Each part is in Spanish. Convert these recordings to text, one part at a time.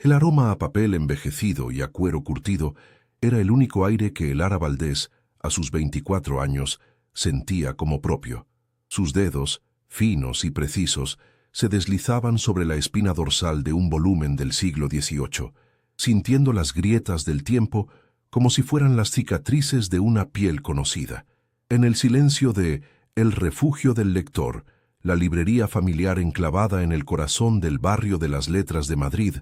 El aroma a papel envejecido y a cuero curtido era el único aire que Lara Valdés, a sus 24 años, sentía como propio. Sus dedos, finos y precisos, se deslizaban sobre la espina dorsal de un volumen del siglo XVIII, sintiendo las grietas del tiempo como si fueran las cicatrices de una piel conocida. En el silencio de El refugio del lector, la librería familiar enclavada en el corazón del barrio de las Letras de Madrid,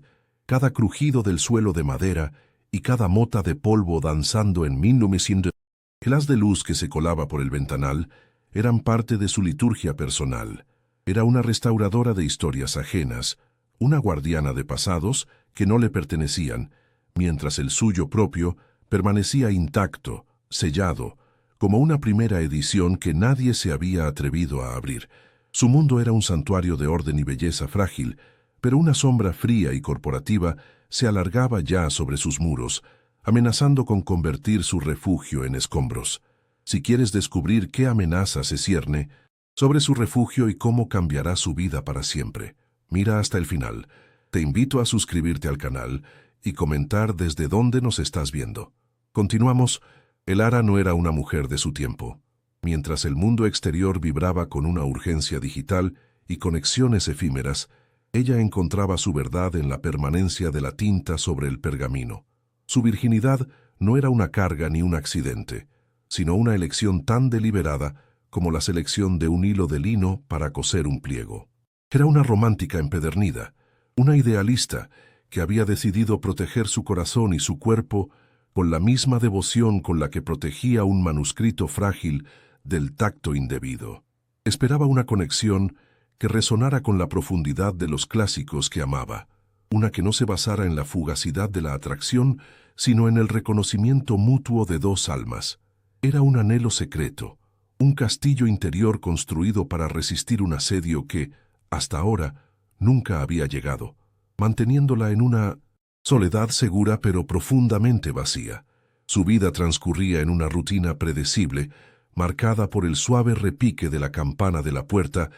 cada crujido del suelo de madera y cada mota de polvo danzando en 1900. El haz de luz que se colaba por el ventanal eran parte de su liturgia personal. Era una restauradora de historias ajenas, una guardiana de pasados que no le pertenecían, mientras el suyo propio permanecía intacto, sellado, como una primera edición que nadie se había atrevido a abrir. Su mundo era un santuario de orden y belleza frágil, pero una sombra fría y corporativa se alargaba ya sobre sus muros, amenazando con convertir su refugio en escombros. Si quieres descubrir qué amenaza se cierne sobre su refugio y cómo cambiará su vida para siempre, mira hasta el final. Te invito a suscribirte al canal y comentar desde dónde nos estás viendo. Continuamos. Lara no era una mujer de su tiempo. Mientras el mundo exterior vibraba con una urgencia digital y conexiones efímeras, ella encontraba su verdad en la permanencia de la tinta sobre el pergamino. Su virginidad no era una carga ni un accidente, sino una elección tan deliberada como la selección de un hilo de lino para coser un pliego. Era una romántica empedernida, una idealista que había decidido proteger su corazón y su cuerpo con la misma devoción con la que protegía un manuscrito frágil del tacto indebido. Esperaba una conexión que resonara con la profundidad de los clásicos que amaba, una que no se basara en la fugacidad de la atracción, sino en el reconocimiento mutuo de dos almas. Era un anhelo secreto, un castillo interior construido para resistir un asedio que, hasta ahora, nunca había llegado, manteniéndola en una soledad segura pero profundamente vacía. Su vida transcurría en una rutina predecible, marcada por el suave repique de la campana de la puerta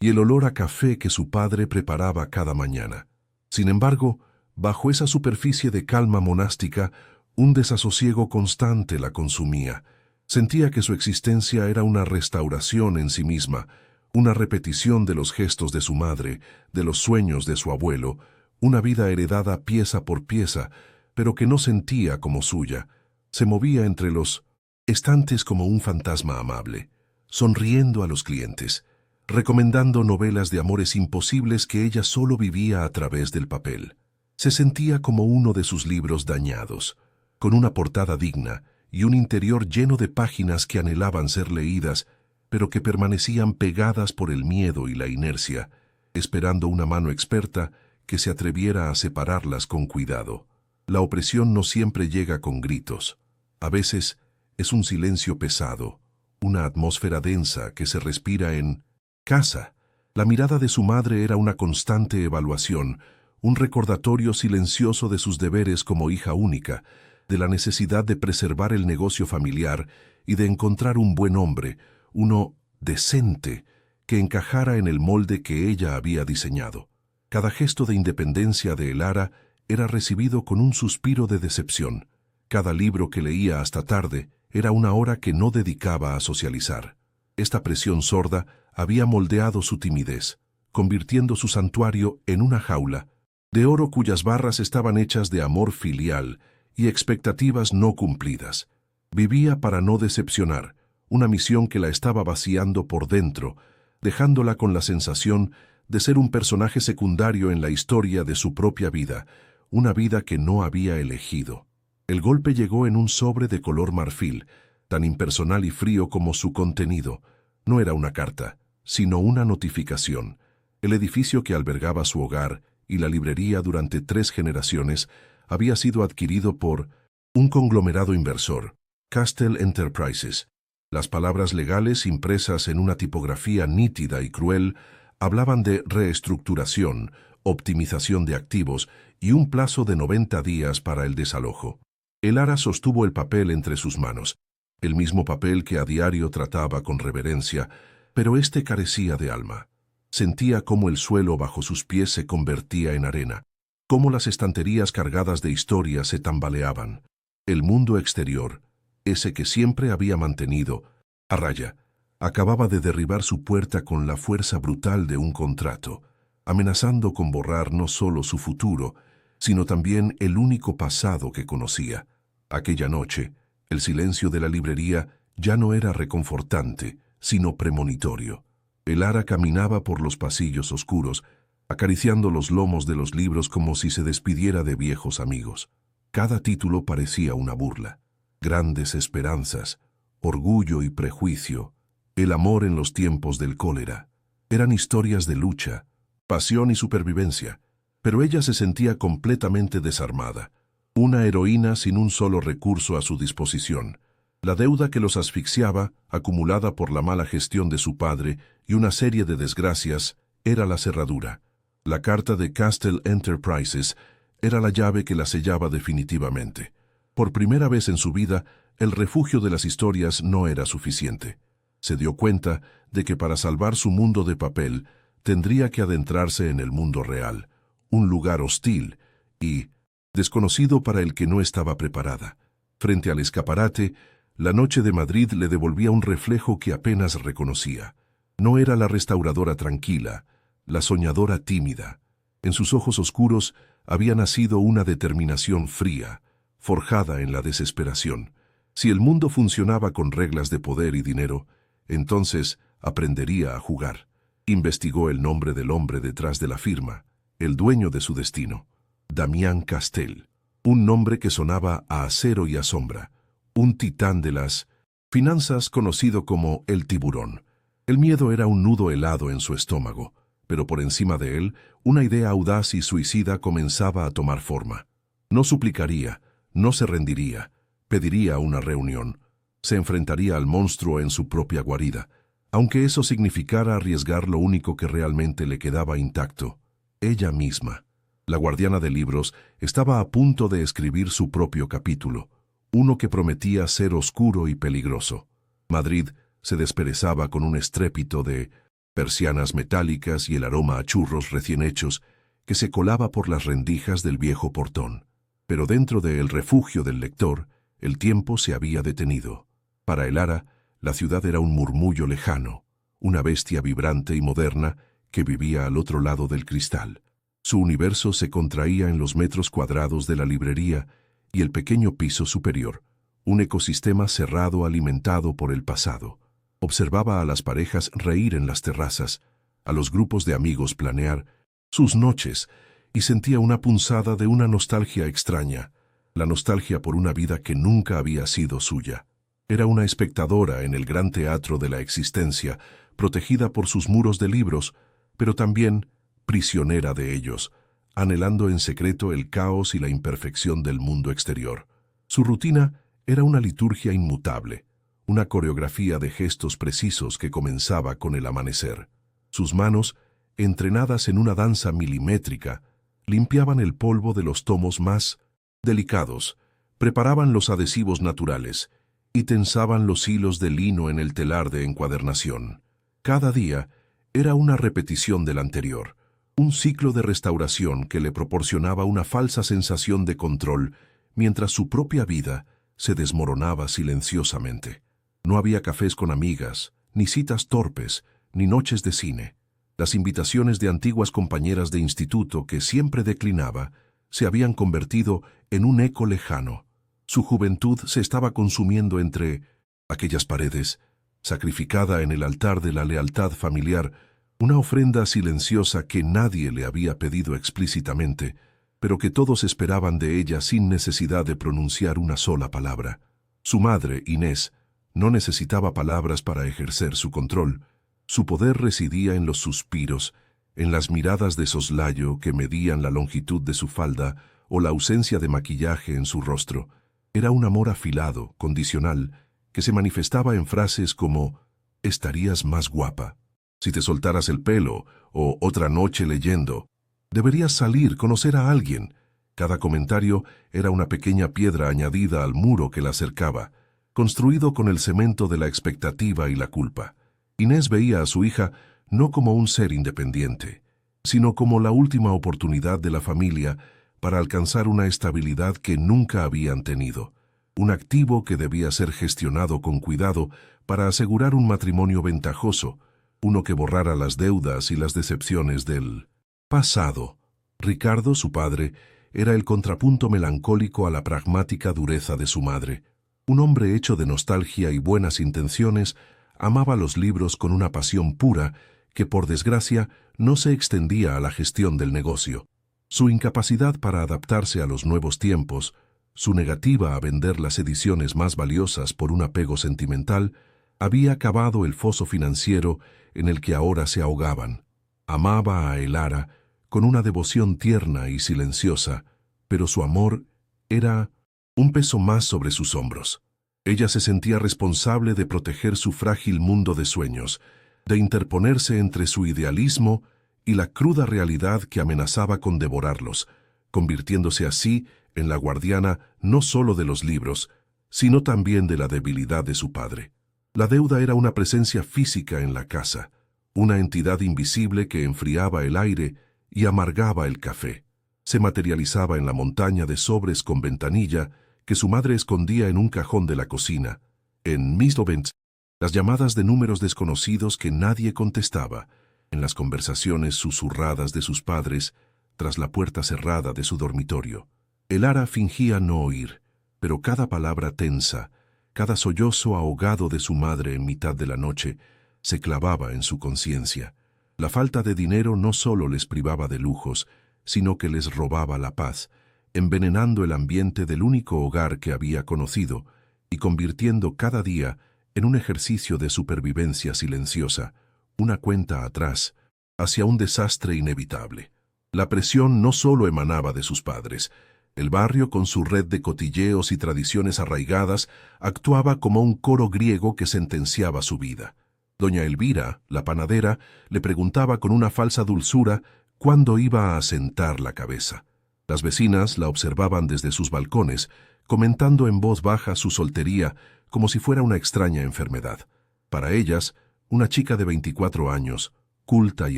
y el olor a café que su padre preparaba cada mañana. Sin embargo, bajo esa superficie de calma monástica, un desasosiego constante la consumía. Sentía que su existencia era una restauración en sí misma, una repetición de los gestos de su madre, de los sueños de su abuelo, una vida heredada pieza por pieza, pero que no sentía como suya. Se movía entre los estantes como un fantasma amable, sonriendo a los clientes, recomendando novelas de amores imposibles que ella solo vivía a través del papel. Se sentía como uno de sus libros dañados, con una portada digna y un interior lleno de páginas que anhelaban ser leídas, pero que permanecían pegadas por el miedo y la inercia, esperando una mano experta que se atreviera a separarlas con cuidado. La opresión no siempre llega con gritos. A veces es un silencio pesado, una atmósfera densa que se respira en casa. La mirada de su madre era una constante evaluación, un recordatorio silencioso de sus deberes como hija única, de la necesidad de preservar el negocio familiar y de encontrar un buen hombre, uno decente, que encajara en el molde que ella había diseñado. Cada gesto de independencia de Lara era recibido con un suspiro de decepción. Cada libro que leía hasta tarde era una hora que no dedicaba a socializar. Esta presión sorda había moldeado su timidez, convirtiendo su santuario en una jaula de oro cuyas barras estaban hechas de amor filial y expectativas no cumplidas. Vivía para no decepcionar, una misión que la estaba vaciando por dentro, dejándola con la sensación de ser un personaje secundario en la historia de su propia vida, una vida que no había elegido. El golpe llegó en un sobre de color marfil, tan impersonal y frío como su contenido. No era una carta, sino una notificación. El edificio que albergaba su hogar y la librería durante 3 generaciones había sido adquirido por un conglomerado inversor, Castle Enterprises. Las palabras legales impresas en una tipografía nítida y cruel hablaban de reestructuración, optimización de activos y un plazo de 90 días para el desalojo. Lara sostuvo el papel entre sus manos, el mismo papel que a diario trataba con reverencia, pero este carecía de alma. Sentía cómo el suelo bajo sus pies se convertía en arena, cómo las estanterías cargadas de historias se tambaleaban. El mundo exterior, ese que siempre había mantenido a raya, acababa de derribar su puerta con la fuerza brutal de un contrato, amenazando con borrar no solo su futuro, sino también el único pasado que conocía. Aquella noche, el silencio de la librería ya no era reconfortante, sino premonitorio. El ara caminaba por los pasillos oscuros, acariciando los lomos de los libros como si se despidiera de viejos amigos. Cada título parecía una burla. Grandes esperanzas, orgullo y prejuicio, el amor en los tiempos del cólera. Eran historias de lucha, pasión y supervivencia, pero ella se sentía completamente desarmada, una heroína sin un solo recurso a su disposición. La deuda que los asfixiaba, acumulada por la mala gestión de su padre y una serie de desgracias, era la cerradura. La carta de Castle Enterprises era la llave que la sellaba definitivamente. Por primera vez en su vida, el refugio de las historias no era suficiente. Se dio cuenta de que para salvar su mundo de papel, tendría que adentrarse en el mundo real, un lugar hostil y desconocido para el que no estaba preparada. Frente al escaparate, la noche de Madrid le devolvía un reflejo que apenas reconocía. No era la restauradora tranquila, la soñadora tímida. En sus ojos oscuros había nacido una determinación fría, forjada en la desesperación. Si el mundo funcionaba con reglas de poder y dinero, entonces aprendería a jugar. Investigó el nombre del hombre detrás de la firma, el dueño de su destino, Damián Castell, un nombre que sonaba a acero y a sombra, un titán de las finanzas conocido como el tiburón. El miedo era un nudo helado en su estómago, pero por encima de él, una idea audaz y suicida comenzaba a tomar forma. No suplicaría, no se rendiría, pediría una reunión. Se enfrentaría al monstruo en su propia guarida, aunque eso significara arriesgar lo único que realmente le quedaba intacto, ella misma. La guardiana de libros estaba a punto de escribir su propio capítulo, uno que prometía ser oscuro y peligroso. Madrid se desperezaba con un estrépito de persianas metálicas y el aroma a churros recién hechos que se colaba por las rendijas del viejo portón. Pero dentro del refugio del lector, el tiempo se había detenido. Para el ara, la ciudad era un murmullo lejano, una bestia vibrante y moderna que vivía al otro lado del cristal. Su universo se contraía en los metros cuadrados de la librería y el pequeño piso superior, un ecosistema cerrado alimentado por el pasado. Observaba a las parejas reír en las terrazas, a los grupos de amigos planear sus noches, y sentía una punzada de una nostalgia extraña, la nostalgia por una vida que nunca había sido suya. Era una espectadora en el gran teatro de la existencia, protegida por sus muros de libros, pero también prisionera de ellos, anhelando en secreto el caos y la imperfección del mundo exterior. Su rutina era una liturgia inmutable, una coreografía de gestos precisos que comenzaba con el amanecer. Sus manos, entrenadas en una danza milimétrica, limpiaban el polvo de los tomos más delicados, preparaban los adhesivos naturales y tensaban los hilos de lino en el telar de encuadernación. Cada día era una repetición del anterior, un ciclo de restauración que le proporcionaba una falsa sensación de control mientras su propia vida se desmoronaba silenciosamente. No había cafés con amigas, ni citas torpes, ni noches de cine. Las invitaciones de antiguas compañeras de instituto que siempre declinaba se habían convertido en un eco lejano. Su juventud se estaba consumiendo entre aquellas paredes, sacrificada en el altar de la lealtad familiar, una ofrenda silenciosa que nadie le había pedido explícitamente, pero que todos esperaban de ella sin necesidad de pronunciar una sola palabra. Su madre, Inés, no necesitaba palabras para ejercer su control. Su poder residía en los suspiros, en las miradas de soslayo que medían la longitud de su falda o la ausencia de maquillaje en su rostro. Era un amor afilado, condicional, que se manifestaba en frases como «estarías más guapa», «si te soltaras el pelo» o «otra noche leyendo», «deberías salir, conocer a alguien». Cada comentario era una pequeña piedra añadida al muro que la cercaba, construido con el cemento de la expectativa y la culpa. Inés veía a su hija no como un ser independiente, sino como la última oportunidad de la familia para alcanzar una estabilidad que nunca habían tenido, un activo que debía ser gestionado con cuidado para asegurar un matrimonio ventajoso, uno que borrara las deudas y las decepciones del pasado. Ricardo, su padre, era el contrapunto melancólico a la pragmática dureza de su madre. Un hombre hecho de nostalgia y buenas intenciones, amaba los libros con una pasión pura que, por desgracia, no se extendía a la gestión del negocio. Su incapacidad para adaptarse a los nuevos tiempos, su negativa a vender las ediciones más valiosas por un apego sentimental, había cavado el foso financiero en el que ahora se ahogaban. Amaba a Elara con una devoción tierna y silenciosa, pero su amor era un peso más sobre sus hombros. Ella se sentía responsable de proteger su frágil mundo de sueños, de interponerse entre su idealismo y la cruda realidad que amenazaba con devorarlos, convirtiéndose así en la guardiana no solo de los libros, sino también de la debilidad de su padre. La deuda era una presencia física en la casa, una entidad invisible que enfriaba el aire y amargaba el café. Se materializaba en la montaña de sobres con ventanilla que su madre escondía en un cajón de la cocina, en Mislovens, las llamadas de números desconocidos que nadie contestaba, en las conversaciones susurradas de sus padres tras la puerta cerrada de su dormitorio. Elara fingía no oír, pero cada palabra tensa, cada sollozo ahogado de su madre en mitad de la noche, se clavaba en su conciencia. La falta de dinero no solo les privaba de lujos, sino que les robaba la paz, envenenando el ambiente del único hogar que había conocido y convirtiendo cada día en un ejercicio de supervivencia silenciosa, una cuenta atrás, hacia un desastre inevitable. La presión no solo emanaba de sus padres. El barrio, con su red de cotilleos y tradiciones arraigadas, actuaba como un coro griego que sentenciaba su vida. Doña Elvira, la panadera, le preguntaba con una falsa dulzura cuándo iba a asentar la cabeza. Las vecinas la observaban desde sus balcones, comentando en voz baja su soltería como si fuera una extraña enfermedad. Para ellas, una chica de 24 años, culta y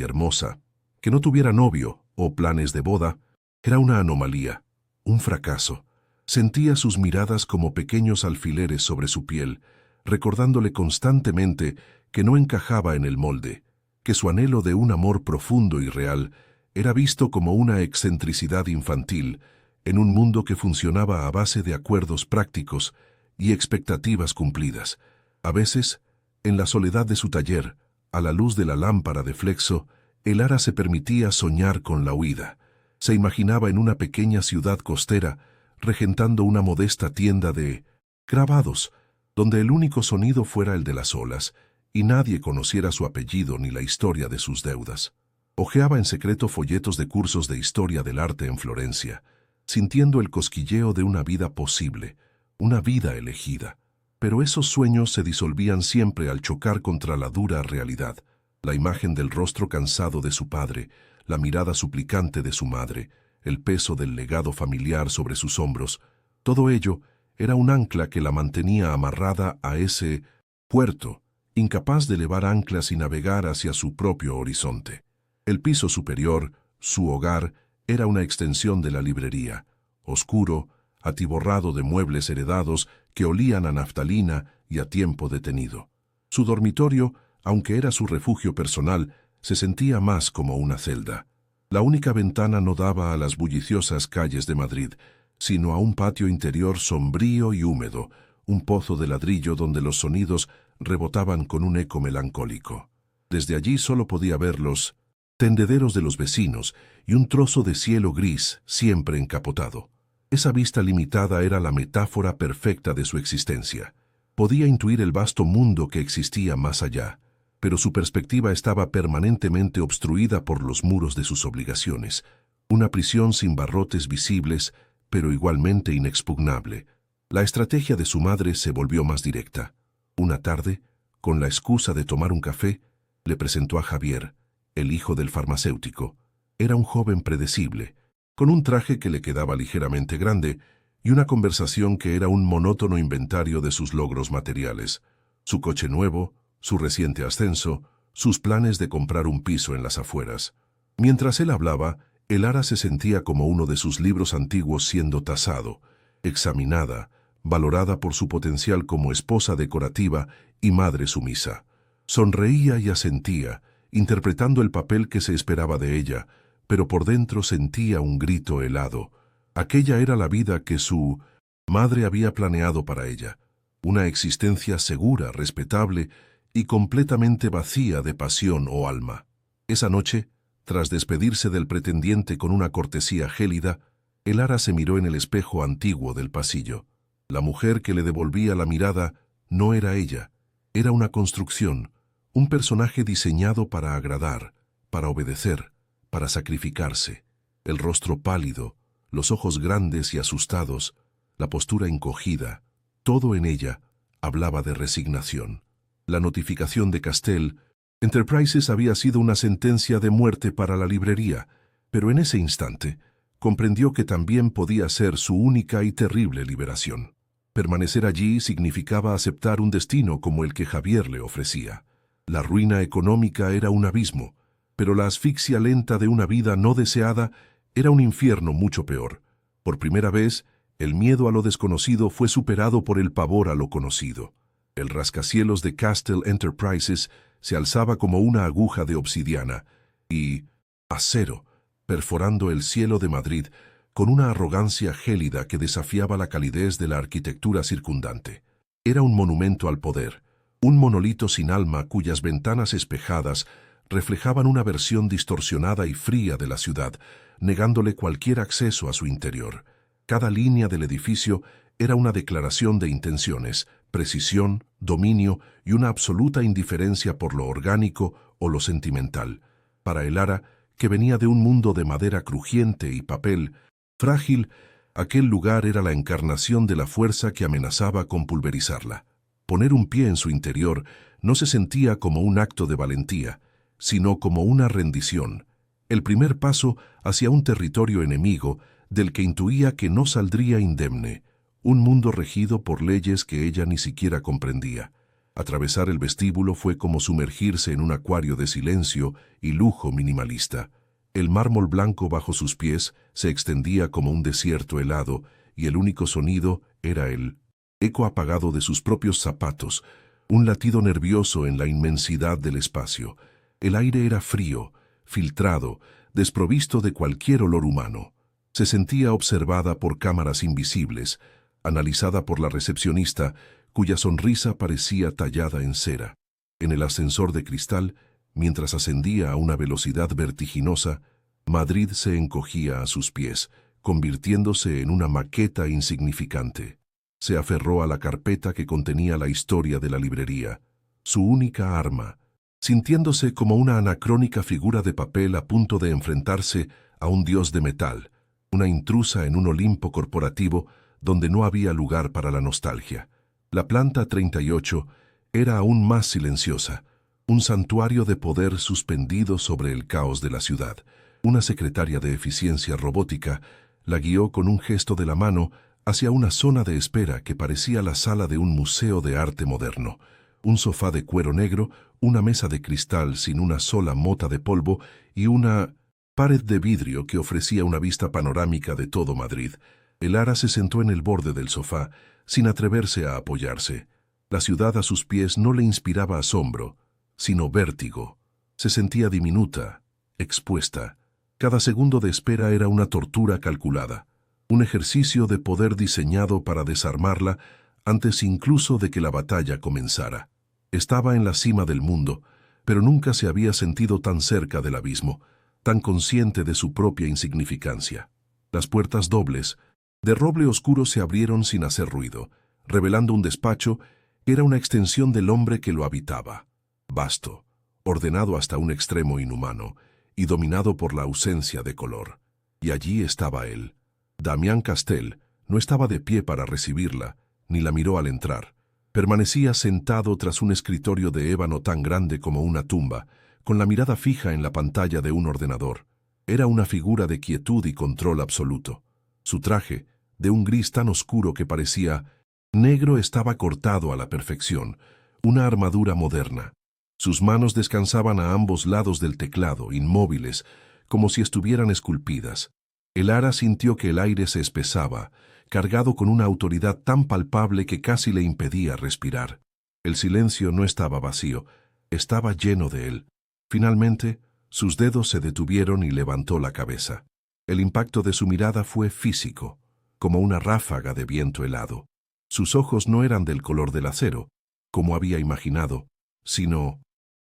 hermosa, que no tuviera novio o planes de boda, era una anomalía, un fracaso. Sentía sus miradas como pequeños alfileres sobre su piel, recordándole constantemente que no encajaba en el molde, que su anhelo de un amor profundo y real era visto como una excentricidad infantil en un mundo que funcionaba a base de acuerdos prácticos y expectativas cumplidas. A veces, en la soledad de su taller, a la luz de la lámpara de flexo, Elara se permitía soñar con la huida. Se imaginaba en una pequeña ciudad costera, regentando una modesta tienda de grabados, donde el único sonido fuera el de las olas, y nadie conociera su apellido ni la historia de sus deudas. Hojeaba en secreto folletos de cursos de historia del arte en Florencia, sintiendo el cosquilleo de una vida posible, una vida elegida. Pero esos sueños se disolvían siempre al chocar contra la dura realidad. La imagen del rostro cansado de su padre, la mirada suplicante de su madre, el peso del legado familiar sobre sus hombros, todo ello era un ancla que la mantenía amarrada a ese puerto, incapaz de levar anclas y navegar hacia su propio horizonte. El piso superior, su hogar, era una extensión de la librería, oscuro, atiborrado de muebles heredados que olían a naftalina y a tiempo detenido. Su dormitorio, aunque era su refugio personal, se sentía más como una celda. La única ventana no daba a las bulliciosas calles de Madrid, sino a un patio interior sombrío y húmedo, un pozo de ladrillo donde los sonidos rebotaban con un eco melancólico. Desde allí solo podía ver los tendederos de los vecinos y un trozo de cielo gris siempre encapotado. Esa vista limitada era la metáfora perfecta de su existencia. Podía intuir el vasto mundo que existía más allá, pero su perspectiva estaba permanentemente obstruida por los muros de sus obligaciones, una prisión sin barrotes visibles, pero igualmente inexpugnable. La estrategia de su madre se volvió más directa. Una tarde, con la excusa de tomar un café, le presentó a Javier, el hijo del farmacéutico. Era un joven predecible, con un traje que le quedaba ligeramente grande y una conversación que era un monótono inventario de sus logros materiales, su coche nuevo, su reciente ascenso, sus planes de comprar un piso en las afueras. Mientras él hablaba, Elara se sentía como uno de sus libros antiguos siendo tasado, examinada, valorada por su potencial como esposa decorativa y madre sumisa. Sonreía y asentía, interpretando el papel que se esperaba de ella, pero por dentro sentía un grito helado. Aquella era la vida que su madre había planeado para ella, una existencia segura, respetable y completamente vacía de pasión o alma. Esa noche, tras despedirse del pretendiente con una cortesía gélida, Elara se miró en el espejo antiguo del pasillo. La mujer que le devolvía la mirada no era ella, era una construcción, un personaje diseñado para agradar, para obedecer, para sacrificarse. El rostro pálido, los ojos grandes y asustados, la postura encogida, todo en ella hablaba de resignación. La notificación de Castell Enterprises había sido una sentencia de muerte para la librería, pero en ese instante comprendió que también podía ser su única y terrible liberación. Permanecer allí significaba aceptar un destino como el que Javier le ofrecía. La ruina económica era un abismo, pero la asfixia lenta de una vida no deseada era un infierno mucho peor. Por primera vez, el miedo a lo desconocido fue superado por el pavor a lo conocido. El rascacielos de Castell Enterprises se alzaba como una aguja de obsidiana y acero, perforando el cielo de Madrid con una arrogancia gélida que desafiaba la calidez de la arquitectura circundante. Era un monumento al poder, un monolito sin alma cuyas ventanas espejadas reflejaban una versión distorsionada y fría de la ciudad, negándole cualquier acceso a su interior. Cada línea del edificio era una declaración de intenciones, precisión, dominio y una absoluta indiferencia por lo orgánico o lo sentimental. Para Elara, que venía de un mundo de madera crujiente y papel frágil, aquel lugar era la encarnación de la fuerza que amenazaba con pulverizarla. Poner un pie en su interior no se sentía como un acto de valentía, sino como una rendición, el primer paso hacia un territorio enemigo del que intuía que no saldría indemne, un mundo regido por leyes que ella ni siquiera comprendía. Atravesar el vestíbulo fue como sumergirse en un acuario de silencio y lujo minimalista. El mármol blanco bajo sus pies se extendía como un desierto helado y el único sonido era el eco apagado de sus propios zapatos, un latido nervioso en la inmensidad del espacio. El aire era frío, filtrado, desprovisto de cualquier olor humano. Se sentía observada por cámaras invisibles, analizada por la recepcionista, cuya sonrisa parecía tallada en cera. En el ascensor de cristal, mientras ascendía a una velocidad vertiginosa, Madrid se encogía a sus pies, convirtiéndose en una maqueta insignificante. Se aferró a la carpeta que contenía la historia de la librería, su única arma, sintiéndose como una anacrónica figura de papel a punto de enfrentarse a un dios de metal, una intrusa en un Olimpo corporativo donde no había lugar para la nostalgia. La planta 38 era aún más silenciosa, un santuario de poder suspendido sobre el caos de la ciudad. Una secretaria de eficiencia robótica la guió con un gesto de la mano hacia una zona de espera que parecía la sala de un museo de arte moderno. Un sofá de cuero negro, una mesa de cristal sin una sola mota de polvo y una pared de vidrio que ofrecía una vista panorámica de todo Madrid. Elara se sentó en el borde del sofá, sin atreverse a apoyarse. La ciudad a sus pies no le inspiraba asombro, sino vértigo. Se sentía diminuta, expuesta. Cada segundo de espera era una tortura calculada, un ejercicio de poder diseñado para desarmarla antes incluso de que la batalla comenzara. Estaba en la cima del mundo, pero nunca se había sentido tan cerca del abismo, tan consciente de su propia insignificancia. Las puertas dobles, de roble oscuro, se abrieron sin hacer ruido, revelando un despacho que era una extensión del hombre que lo habitaba. Vasto, ordenado hasta un extremo inhumano, y dominado por la ausencia de color. Y allí estaba él. Damián Castell no estaba de pie para recibirla, ni la miró al entrar. Permanecía sentado tras un escritorio de ébano tan grande como una tumba, con la mirada fija en la pantalla de un ordenador. Era una figura de quietud y control absoluto. Su traje, de un gris tan oscuro que parecía negro, estaba cortado a la perfección, una armadura moderna. Sus manos descansaban a ambos lados del teclado, inmóviles, como si estuvieran esculpidas. Elara sintió que el aire se espesaba, cargado con una autoridad tan palpable que casi le impedía respirar. El silencio no estaba vacío, estaba lleno de él. Finalmente, sus dedos se detuvieron y levantó la cabeza. El impacto de su mirada fue físico, como una ráfaga de viento helado. Sus ojos no eran del color del acero, como había imaginado, sino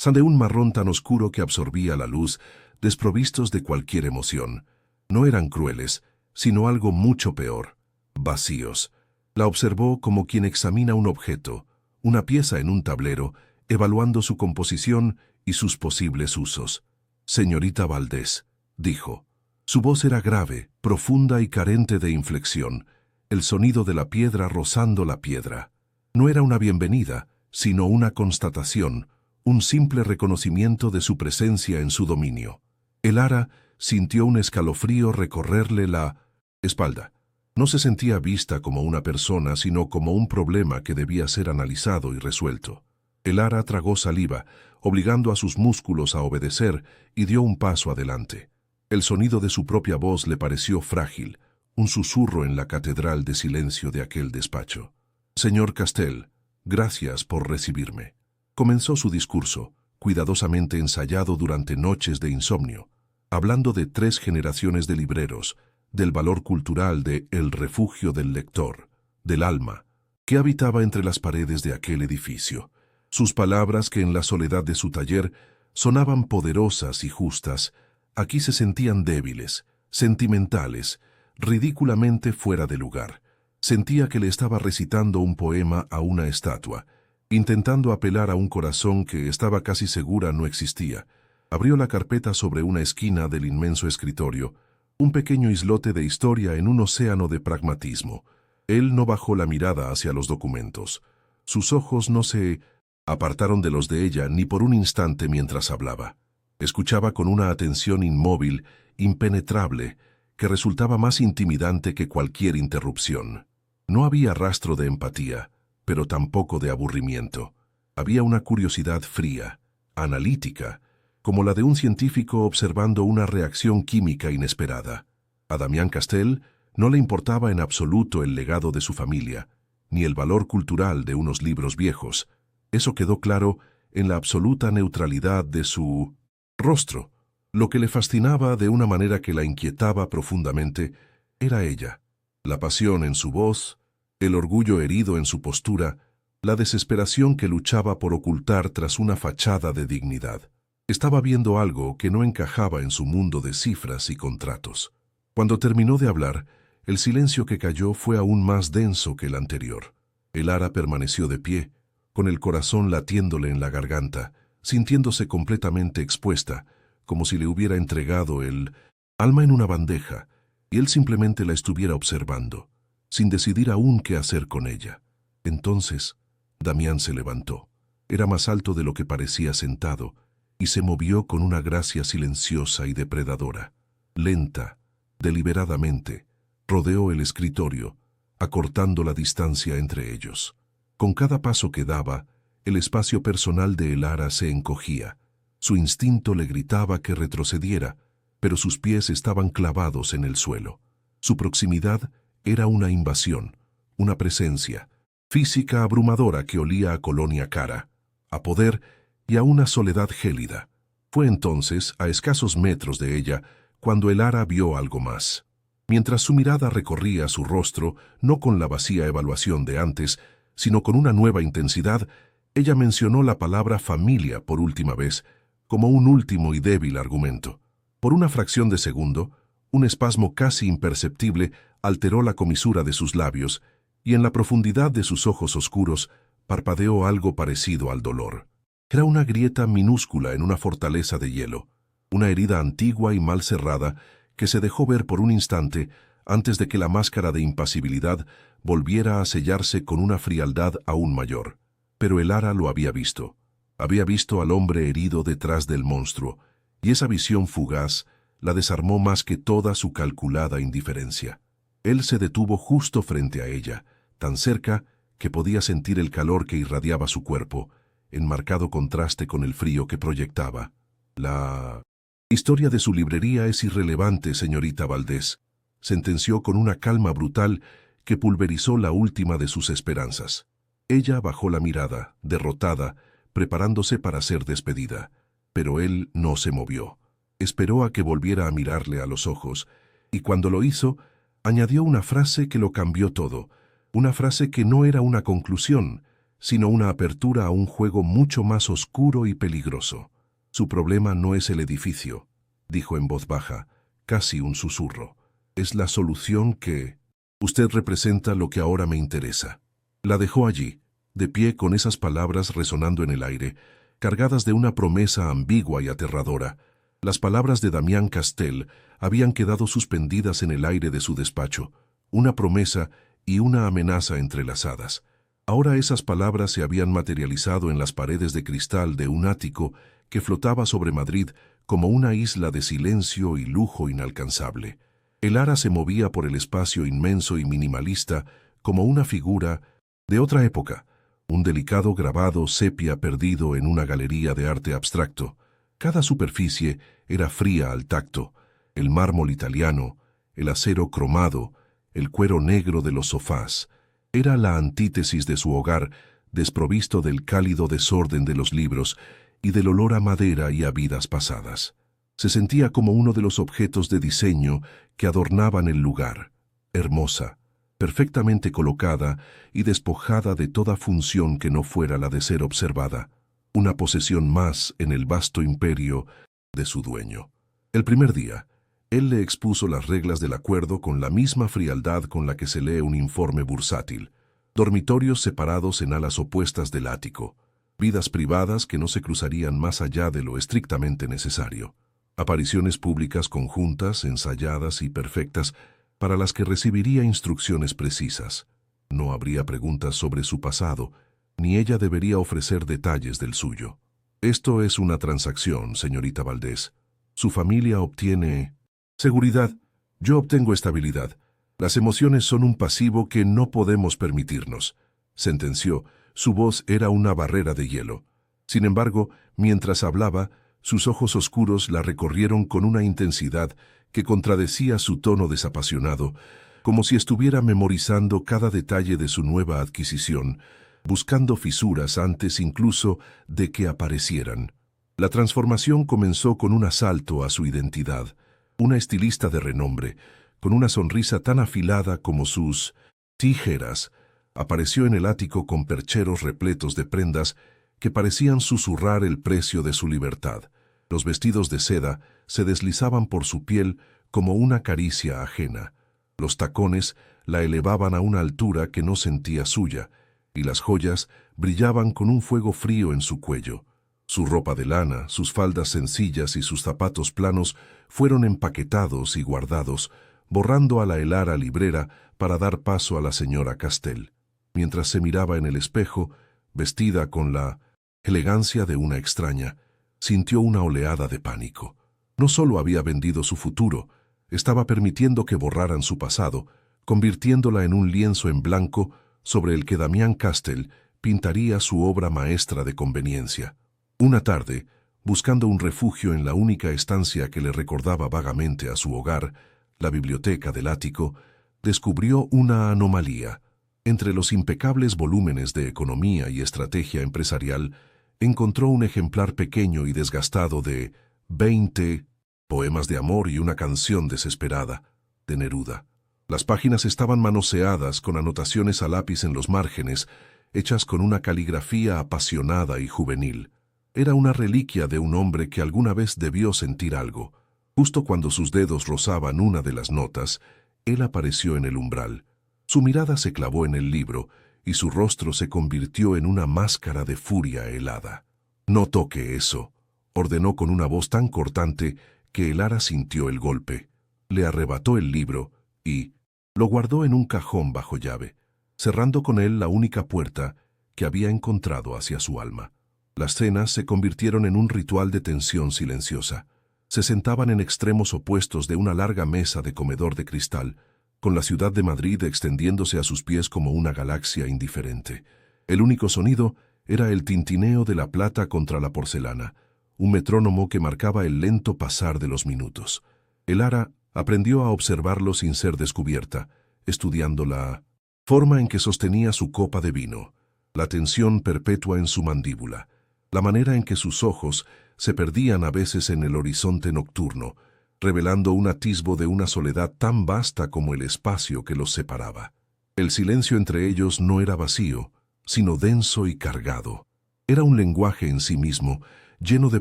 de un marrón tan oscuro que absorbía la luz, desprovistos de cualquier emoción. No eran crueles, sino algo mucho peor, vacíos. La observó como quien examina un objeto, una pieza en un tablero, evaluando su composición y sus posibles usos. «Señorita Valdés», dijo. Su voz era grave, profunda y carente de inflexión, el sonido de la piedra rozando la piedra. No era una bienvenida, sino una constatación, un simple reconocimiento de su presencia en su dominio. Elara sintió un escalofrío recorrerle la espalda. No se sentía vista como una persona, sino como un problema que debía ser analizado y resuelto. Elara tragó saliva, obligando a sus músculos a obedecer, y dio un paso adelante. El sonido de su propia voz le pareció frágil, un susurro en la catedral de silencio de aquel despacho. «Señor Castell, gracias por recibirme». Comenzó su discurso, cuidadosamente ensayado durante noches de insomnio, hablando de 3 generaciones de libreros, del valor cultural de El refugio del lector, del alma, que habitaba entre las paredes de aquel edificio. Sus palabras, que en la soledad de su taller sonaban poderosas y justas, aquí se sentían débiles, sentimentales, ridículamente fuera de lugar. Sentía que le estaba recitando un poema a una estatua, intentando apelar a un corazón que estaba casi segura no existía. Abrió la carpeta sobre una esquina del inmenso escritorio, un pequeño islote de historia en un océano de pragmatismo. Él no bajó la mirada hacia los documentos. Sus ojos no se apartaron de los de ella ni por un instante mientras hablaba. Escuchaba con una atención inmóvil, impenetrable, que resultaba más intimidante que cualquier interrupción. No había rastro de empatía, pero tampoco de aburrimiento. Había una curiosidad fría, analítica, como la de un científico observando una reacción química inesperada. A Damián Castell no le importaba en absoluto el legado de su familia, ni el valor cultural de unos libros viejos. Eso quedó claro en la absoluta neutralidad de su rostro. Lo que le fascinaba de una manera que la inquietaba profundamente era ella, la pasión en su voz, el orgullo herido en su postura, la desesperación que luchaba por ocultar tras una fachada de dignidad. Estaba viendo algo que no encajaba en su mundo de cifras y contratos. Cuando terminó de hablar, el silencio que cayó fue aún más denso que el anterior. Elara permaneció de pie, con el corazón latiéndole en la garganta, sintiéndose completamente expuesta, como si le hubiera entregado el alma en una bandeja, y él simplemente la estuviera observando, sin decidir aún qué hacer con ella. Entonces, Damián se levantó. Era más alto de lo que parecía sentado, y se movió con una gracia silenciosa y depredadora. Lenta, deliberadamente, rodeó el escritorio, acortando la distancia entre ellos. Con cada paso que daba, el espacio personal de Elara se encogía. Su instinto le gritaba que retrocediera, pero sus pies estaban clavados en el suelo. Su proximidad era una invasión, una presencia física abrumadora que olía a colonia cara, a poder y a una soledad gélida. Fue entonces, a escasos metros de ella, cuando Elara vio algo más. Mientras su mirada recorría su rostro, no con la vacía evaluación de antes, sino con una nueva intensidad, ella mencionó la palabra familia por última vez, como un último y débil argumento. Por una fracción de segundo, un espasmo casi imperceptible alteró la comisura de sus labios, y en la profundidad de sus ojos oscuros parpadeó algo parecido al dolor. Era una grieta minúscula en una fortaleza de hielo, una herida antigua y mal cerrada que se dejó ver por un instante antes de que la máscara de impasibilidad volviera a sellarse con una frialdad aún mayor. Pero Elara lo había visto. Había visto al hombre herido detrás del monstruo, y esa visión fugaz la desarmó más que toda su calculada indiferencia. Él se detuvo justo frente a ella, tan cerca que podía sentir el calor que irradiaba su cuerpo, en marcado contraste con el frío que proyectaba. La La historia de su librería es irrelevante, señorita Valdés, sentenció con una calma brutal que pulverizó la última de sus esperanzas. Ella bajó la mirada, derrotada, preparándose para ser despedida. Pero él no se movió. Esperó a que volviera a mirarle a los ojos, y cuando lo hizo, añadió una frase que lo cambió todo, una frase que no era una conclusión, sino una apertura a un juego mucho más oscuro y peligroso. Su problema no es el edificio, dijo en voz baja, casi un susurro. Es la solución que... Usted representa lo que ahora me interesa. La dejó allí, de pie con esas palabras resonando en el aire, cargadas de una promesa ambigua y aterradora. Las palabras de Damián Castell habían quedado suspendidas en el aire de su despacho, una promesa y una amenaza entrelazadas. Ahora esas palabras se habían materializado en las paredes de cristal de un ático que flotaba sobre Madrid como una isla de silencio y lujo inalcanzable. El ara se movía por el espacio inmenso y minimalista como una figura de otra época, un delicado grabado sepia perdido en una galería de arte abstracto. Cada superficie era fría al tacto, el mármol italiano, el acero cromado, el cuero negro de los sofás. Era la antítesis de su hogar, desprovisto del cálido desorden de los libros y del olor a madera y a vidas pasadas. Se sentía como uno de los objetos de diseño que adornaban el lugar, hermosa, perfectamente colocada y despojada de toda función que no fuera la de ser observada, una posesión más en el vasto imperio de su dueño. El primer día, él le expuso las reglas del acuerdo con la misma frialdad con la que se lee un informe bursátil. Dormitorios separados en alas opuestas del ático, vidas privadas que no se cruzarían más allá de lo estrictamente necesario. Apariciones públicas conjuntas, ensayadas y perfectas, para las que recibiría instrucciones precisas. No habría preguntas sobre su pasado, ni ella debería ofrecer detalles del suyo. Esto es una transacción, señorita Valdés. Su familia obtiene seguridad, yo obtengo estabilidad. Las emociones son un pasivo que no podemos permitirnos, sentenció. Su voz era una barrera de hielo. Sin embargo, mientras hablaba, sus ojos oscuros la recorrieron con una intensidad que contradecía su tono desapasionado, como si estuviera memorizando cada detalle de su nueva adquisición, buscando fisuras antes incluso de que aparecieran. La transformación comenzó con un asalto a su identidad. Una estilista de renombre, con una sonrisa tan afilada como sus tijeras, apareció en el ático con percheros repletos de prendas que parecían susurrar el precio de su libertad. Los vestidos de seda se deslizaban por su piel como una caricia ajena. Los tacones la elevaban a una altura que no sentía suya, y las joyas brillaban con un fuego frío en su cuello. Su ropa de lana, sus faldas sencillas y sus zapatos planos fueron empaquetados y guardados, borrando a la helara librera para dar paso a la señora Castell. Mientras se miraba en el espejo, vestida con la elegancia de una extraña, sintió una oleada de pánico. No solo había vendido su futuro, estaba permitiendo que borraran su pasado, convirtiéndola en un lienzo en blanco sobre el que Damián Castell pintaría su obra maestra de conveniencia. Una tarde, buscando un refugio en la única estancia que le recordaba vagamente a su hogar, la biblioteca del ático, descubrió una anomalía. Entre los impecables volúmenes de economía y estrategia empresarial, encontró un ejemplar pequeño y desgastado de 20 poemas de amor y una canción desesperada, de Neruda. Las páginas estaban manoseadas con anotaciones a lápiz en los márgenes, hechas con una caligrafía apasionada y juvenil. Era una reliquia de un hombre que alguna vez debió sentir algo. Justo cuando sus dedos rozaban una de las notas, él apareció en el umbral. Su mirada se clavó en el libro y su rostro se convirtió en una máscara de furia helada. «No toque eso», ordenó con una voz tan cortante que el ara sintió el golpe. Le arrebató el libro y lo guardó en un cajón bajo llave, cerrando con él la única puerta que había encontrado hacia su alma. Las cenas se convirtieron en un ritual de tensión silenciosa. Se sentaban en extremos opuestos de una larga mesa de comedor de cristal, con la ciudad de Madrid extendiéndose a sus pies como una galaxia indiferente. El único sonido era el tintineo de la plata contra la porcelana, un metrónomo que marcaba el lento pasar de los minutos. El Ara aprendió a observarlo sin ser descubierta, estudiando la forma en que sostenía su copa de vino, la tensión perpetua en su mandíbula, la manera en que sus ojos se perdían a veces en el horizonte nocturno, revelando un atisbo de una soledad tan vasta como el espacio que los separaba. El silencio entre ellos no era vacío, sino denso y cargado. Era un lenguaje en sí mismo, lleno de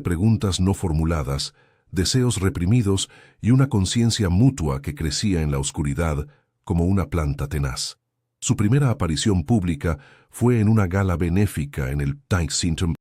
preguntas no formuladas, deseos reprimidos y una conciencia mutua que crecía en la oscuridad como una planta tenaz. Su primera aparición pública fue en una gala benéfica en el Tynxintum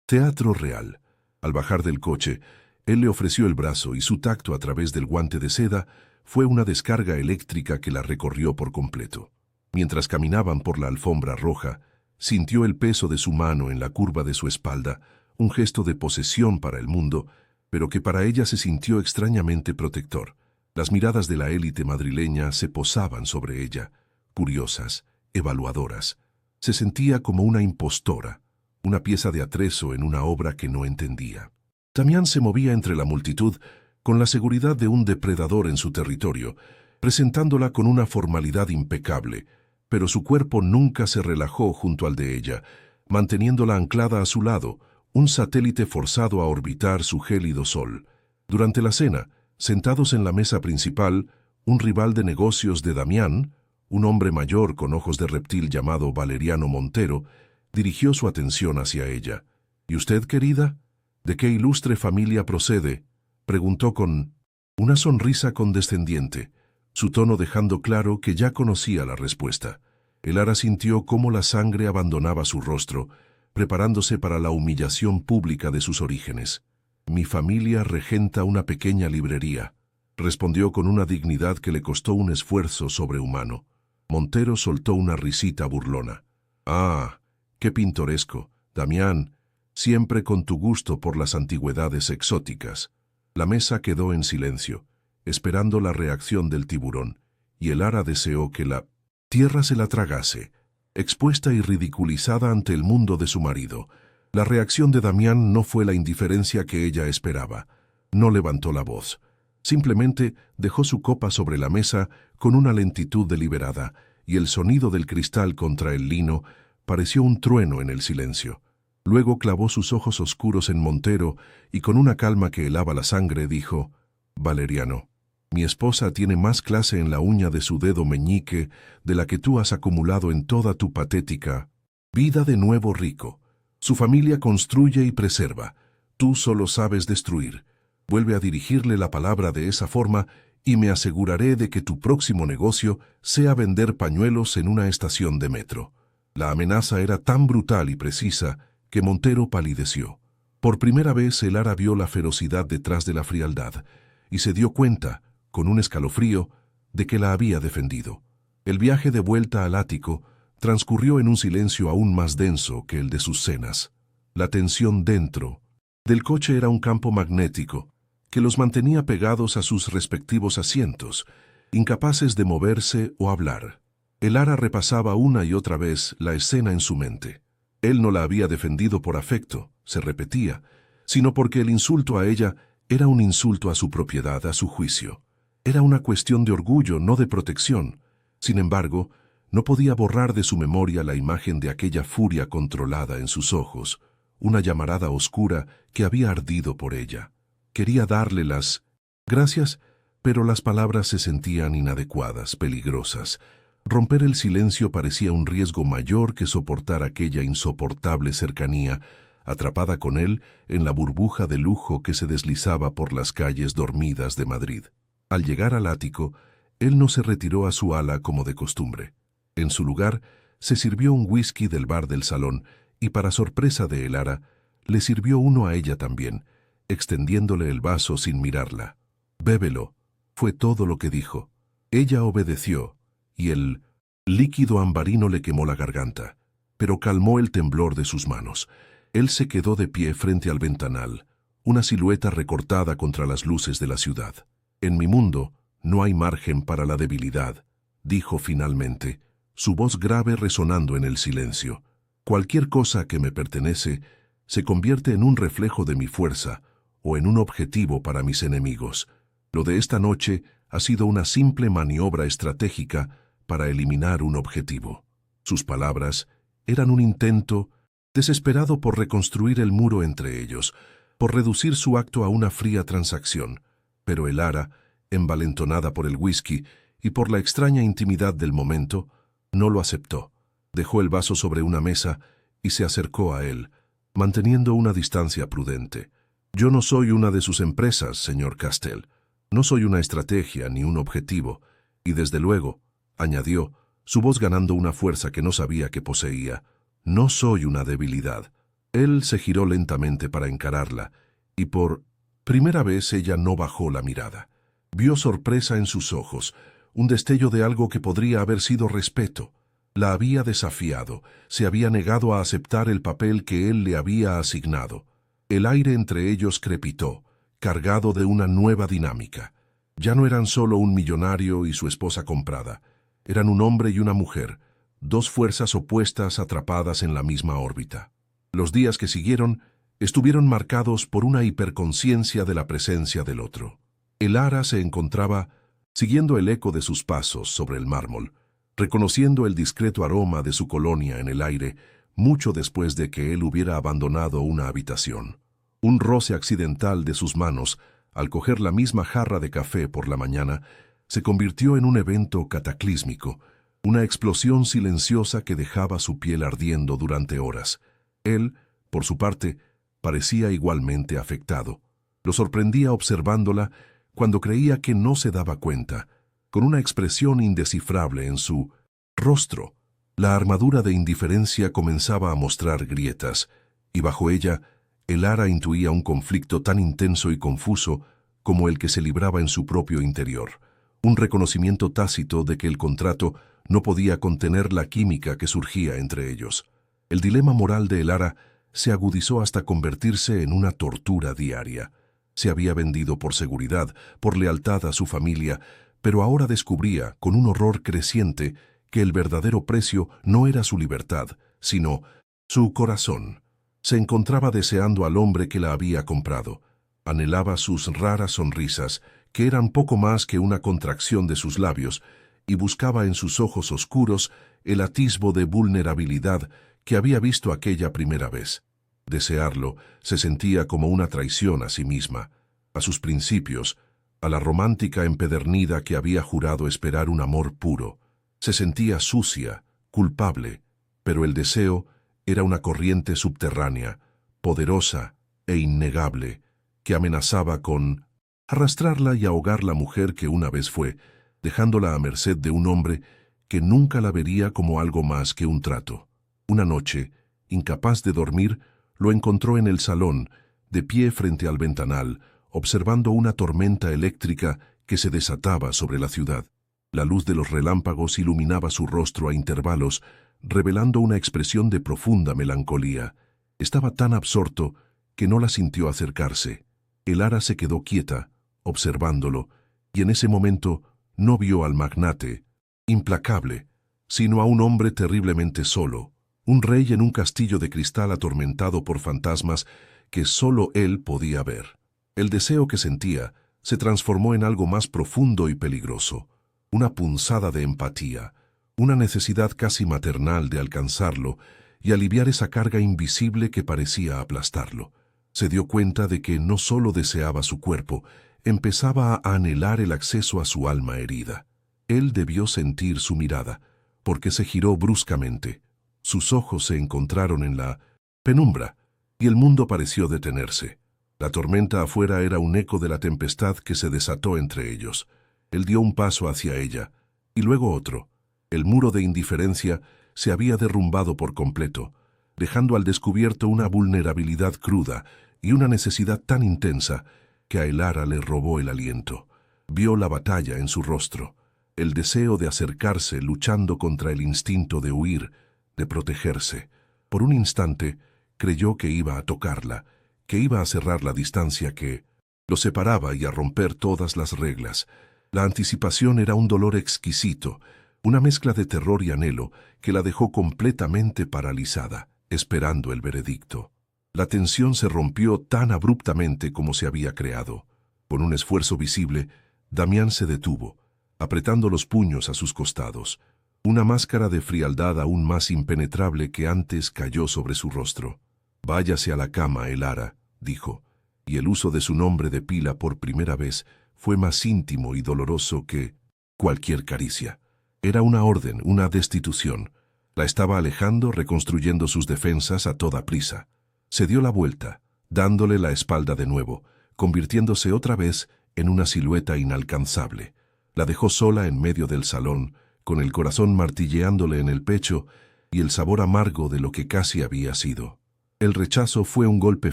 Teatro Real. Al bajar del coche, él le ofreció el brazo y su tacto a través del guante de seda fue una descarga eléctrica que la recorrió por completo. Mientras caminaban por la alfombra roja, sintió el peso de su mano en la curva de su espalda, un gesto de posesión para el mundo, pero que para ella se sintió extrañamente protector. Las miradas de la élite madrileña se posaban sobre ella, curiosas, evaluadoras. Se sentía como una impostora, una pieza de atrezo en una obra que no entendía. Damián se movía entre la multitud con la seguridad de un depredador en su territorio, presentándola con una formalidad impecable, pero su cuerpo nunca se relajó junto al de ella, manteniéndola anclada a su lado, un satélite forzado a orbitar su gélido sol. Durante la cena, sentados en la mesa principal, un rival de negocios de Damián, un hombre mayor con ojos de reptil llamado Valeriano Montero, dirigió su atención hacia ella. «¿Y usted, querida? ¿De qué ilustre familia procede?», preguntó con una sonrisa condescendiente, su tono dejando claro que ya conocía la respuesta. El Ara sintió cómo la sangre abandonaba su rostro, preparándose para la humillación pública de sus orígenes. «Mi familia regenta una pequeña librería», respondió con una dignidad que le costó un esfuerzo sobrehumano. Montero soltó una risita burlona. «Ah, qué pintoresco, Damián, siempre con tu gusto por las antigüedades exóticas». La mesa quedó en silencio, esperando la reacción del tiburón, y el Ara deseó que la tierra se la tragase, expuesta y ridiculizada ante el mundo de su marido. La reacción de Damián no fue la indiferencia que ella esperaba. No levantó la voz. Simplemente dejó su copa sobre la mesa con una lentitud deliberada, y el sonido del cristal contra el lino pareció un trueno en el silencio. Luego clavó sus ojos oscuros en Montero y con una calma que helaba la sangre dijo: «Valeriano, mi esposa tiene más clase en la uña de su dedo meñique de la que tú has acumulado en toda tu patética vida de nuevo rico. Su familia construye y preserva. Tú solo sabes destruir. Vuelve a dirigirle la palabra de esa forma y me aseguraré de que tu próximo negocio sea vender pañuelos en una estación de metro». La amenaza era tan brutal y precisa que Montero palideció. Por primera vez el Ara vio la ferocidad detrás de la frialdad y se dio cuenta, con un escalofrío, de que la había defendido. El viaje de vuelta al ático transcurrió en un silencio aún más denso que el de sus cenas. La tensión dentro del coche era un campo magnético que los mantenía pegados a sus respectivos asientos, incapaces de moverse o hablar. El Ara repasaba una y otra vez la escena en su mente. Él no la había defendido por afecto, se repetía, sino porque el insulto a ella era un insulto a su propiedad, a su juicio. Era una cuestión de orgullo, no de protección. Sin embargo, no podía borrar de su memoria la imagen de aquella furia controlada en sus ojos, una llamarada oscura que había ardido por ella. Quería darle las gracias, pero las palabras se sentían inadecuadas, peligrosas. Romper el silencio parecía un riesgo mayor que soportar aquella insoportable cercanía, atrapada con él en la burbuja de lujo que se deslizaba por las calles dormidas de Madrid. Al llegar al ático, él no se retiró a su ala como de costumbre. En su lugar, se sirvió un whisky del bar del salón y, para sorpresa de el Ara, le sirvió uno a ella también, extendiéndole el vaso sin mirarla. «Bébelo», fue todo lo que dijo. Ella obedeció, y el líquido ambarino le quemó la garganta, pero calmó el temblor de sus manos. Él se quedó de pie frente al ventanal, una silueta recortada contra las luces de la ciudad. «En mi mundo no hay margen para la debilidad», dijo finalmente, su voz grave resonando en el silencio. «Cualquier cosa que me pertenece se convierte en un reflejo de mi fuerza, o en un objetivo para mis enemigos. Lo de esta noche ha sido una simple maniobra estratégica para eliminar un objetivo. Sus palabras eran un intento desesperado por reconstruir el muro entre ellos, por reducir su acto a una fría transacción. Pero Elara, envalentonada por el whisky y por la extraña intimidad del momento, no lo aceptó. Dejó el vaso sobre una mesa y se acercó a él, manteniendo una distancia prudente. «Yo no soy una de sus empresas, señor Castell. No soy una estrategia ni un objetivo. Y desde luego», añadió, su voz ganando una fuerza que no sabía que poseía, «no soy una debilidad». Él se giró lentamente para encararla, y por primera vez ella no bajó la mirada. Vio sorpresa en sus ojos, un destello de algo que podría haber sido respeto. La había desafiado, se había negado a aceptar el papel que él le había asignado. El aire entre ellos crepitó, cargado de una nueva dinámica. Ya no eran solo un millonario y su esposa comprada. Eran un hombre y una mujer, dos fuerzas opuestas atrapadas en la misma órbita. Los días que siguieron estuvieron marcados por una hiperconciencia de la presencia del otro. Elara se encontraba siguiendo el eco de sus pasos sobre el mármol, reconociendo el discreto aroma de su colonia en el aire mucho después de que él hubiera abandonado una habitación. Un roce accidental de sus manos, al coger la misma jarra de café por la mañana, se convirtió en un evento cataclísmico, una explosión silenciosa que dejaba su piel ardiendo durante horas. Él, por su parte, parecía igualmente afectado. Lo sorprendía observándola cuando creía que no se daba cuenta, con una expresión indescifrable en su rostro. La armadura de indiferencia comenzaba a mostrar grietas, y bajo ella, Elara intuía un conflicto tan intenso y confuso como el que se libraba en su propio interior, un reconocimiento tácito de que el contrato no podía contener la química que surgía entre ellos. El dilema moral de Elara se agudizó hasta convertirse en una tortura diaria. Se había vendido por seguridad, por lealtad a su familia, pero ahora descubría, con un horror creciente, que el verdadero precio no era su libertad, sino su corazón. Se encontraba deseando al hombre que la había comprado. Anhelaba sus raras sonrisas, que eran poco más que una contracción de sus labios, y buscaba en sus ojos oscuros el atisbo de vulnerabilidad que había visto aquella primera vez. Desearlo se sentía como una traición a sí misma, a sus principios, a la romántica empedernida que había jurado esperar un amor puro. Se sentía sucia, culpable, pero el deseo era una corriente subterránea, poderosa e innegable, que amenazaba con arrastrarla y ahogar la mujer que una vez fue, dejándola a merced de un hombre que nunca la vería como algo más que un trato. Una noche, incapaz de dormir, lo encontró en el salón, de pie frente al ventanal, observando una tormenta eléctrica que se desataba sobre la ciudad. La luz de los relámpagos iluminaba su rostro a intervalos, revelando una expresión de profunda melancolía. Estaba tan absorto que no la sintió acercarse. Elara se quedó quieta, observándolo, y en ese momento no vio al magnate, implacable, sino a un hombre terriblemente solo, un rey en un castillo de cristal atormentado por fantasmas que solo él podía ver. El deseo que sentía se transformó en algo más profundo y peligroso, una punzada de empatía, una necesidad casi maternal de alcanzarlo y aliviar esa carga invisible que parecía aplastarlo. Se dio cuenta de que no solo deseaba su cuerpo, empezaba a anhelar el acceso a su alma herida. Él debió sentir su mirada, porque se giró bruscamente. Sus ojos se encontraron en la penumbra, y el mundo pareció detenerse. La tormenta afuera era un eco de la tempestad que se desató entre ellos. Él dio un paso hacia ella, y luego otro. El muro de indiferencia se había derrumbado por completo, dejando al descubierto una vulnerabilidad cruda y una necesidad tan intensa que a Elara le robó el aliento. Vio la batalla en su rostro, el deseo de acercarse luchando contra el instinto de huir, de protegerse. Por un instante creyó que iba a tocarla, que iba a cerrar la distancia que lo separaba y a romper todas las reglas. La anticipación era un dolor exquisito, una mezcla de terror y anhelo que la dejó completamente paralizada, esperando el veredicto. La tensión se rompió tan abruptamente como se había creado. Con un esfuerzo visible, Damián se detuvo, apretando los puños a sus costados. Una máscara de frialdad aún más impenetrable que antes cayó sobre su rostro. «Váyase a la cama, Elara», dijo, y el uso de su nombre de pila por primera vez fue más íntimo y doloroso que cualquier caricia. Era una orden, una destitución. La estaba alejando, reconstruyendo sus defensas a toda prisa. Se dio la vuelta, dándole la espalda de nuevo, convirtiéndose otra vez en una silueta inalcanzable. La dejó sola en medio del salón, con el corazón martilleándole en el pecho y el sabor amargo de lo que casi había sido. El rechazo fue un golpe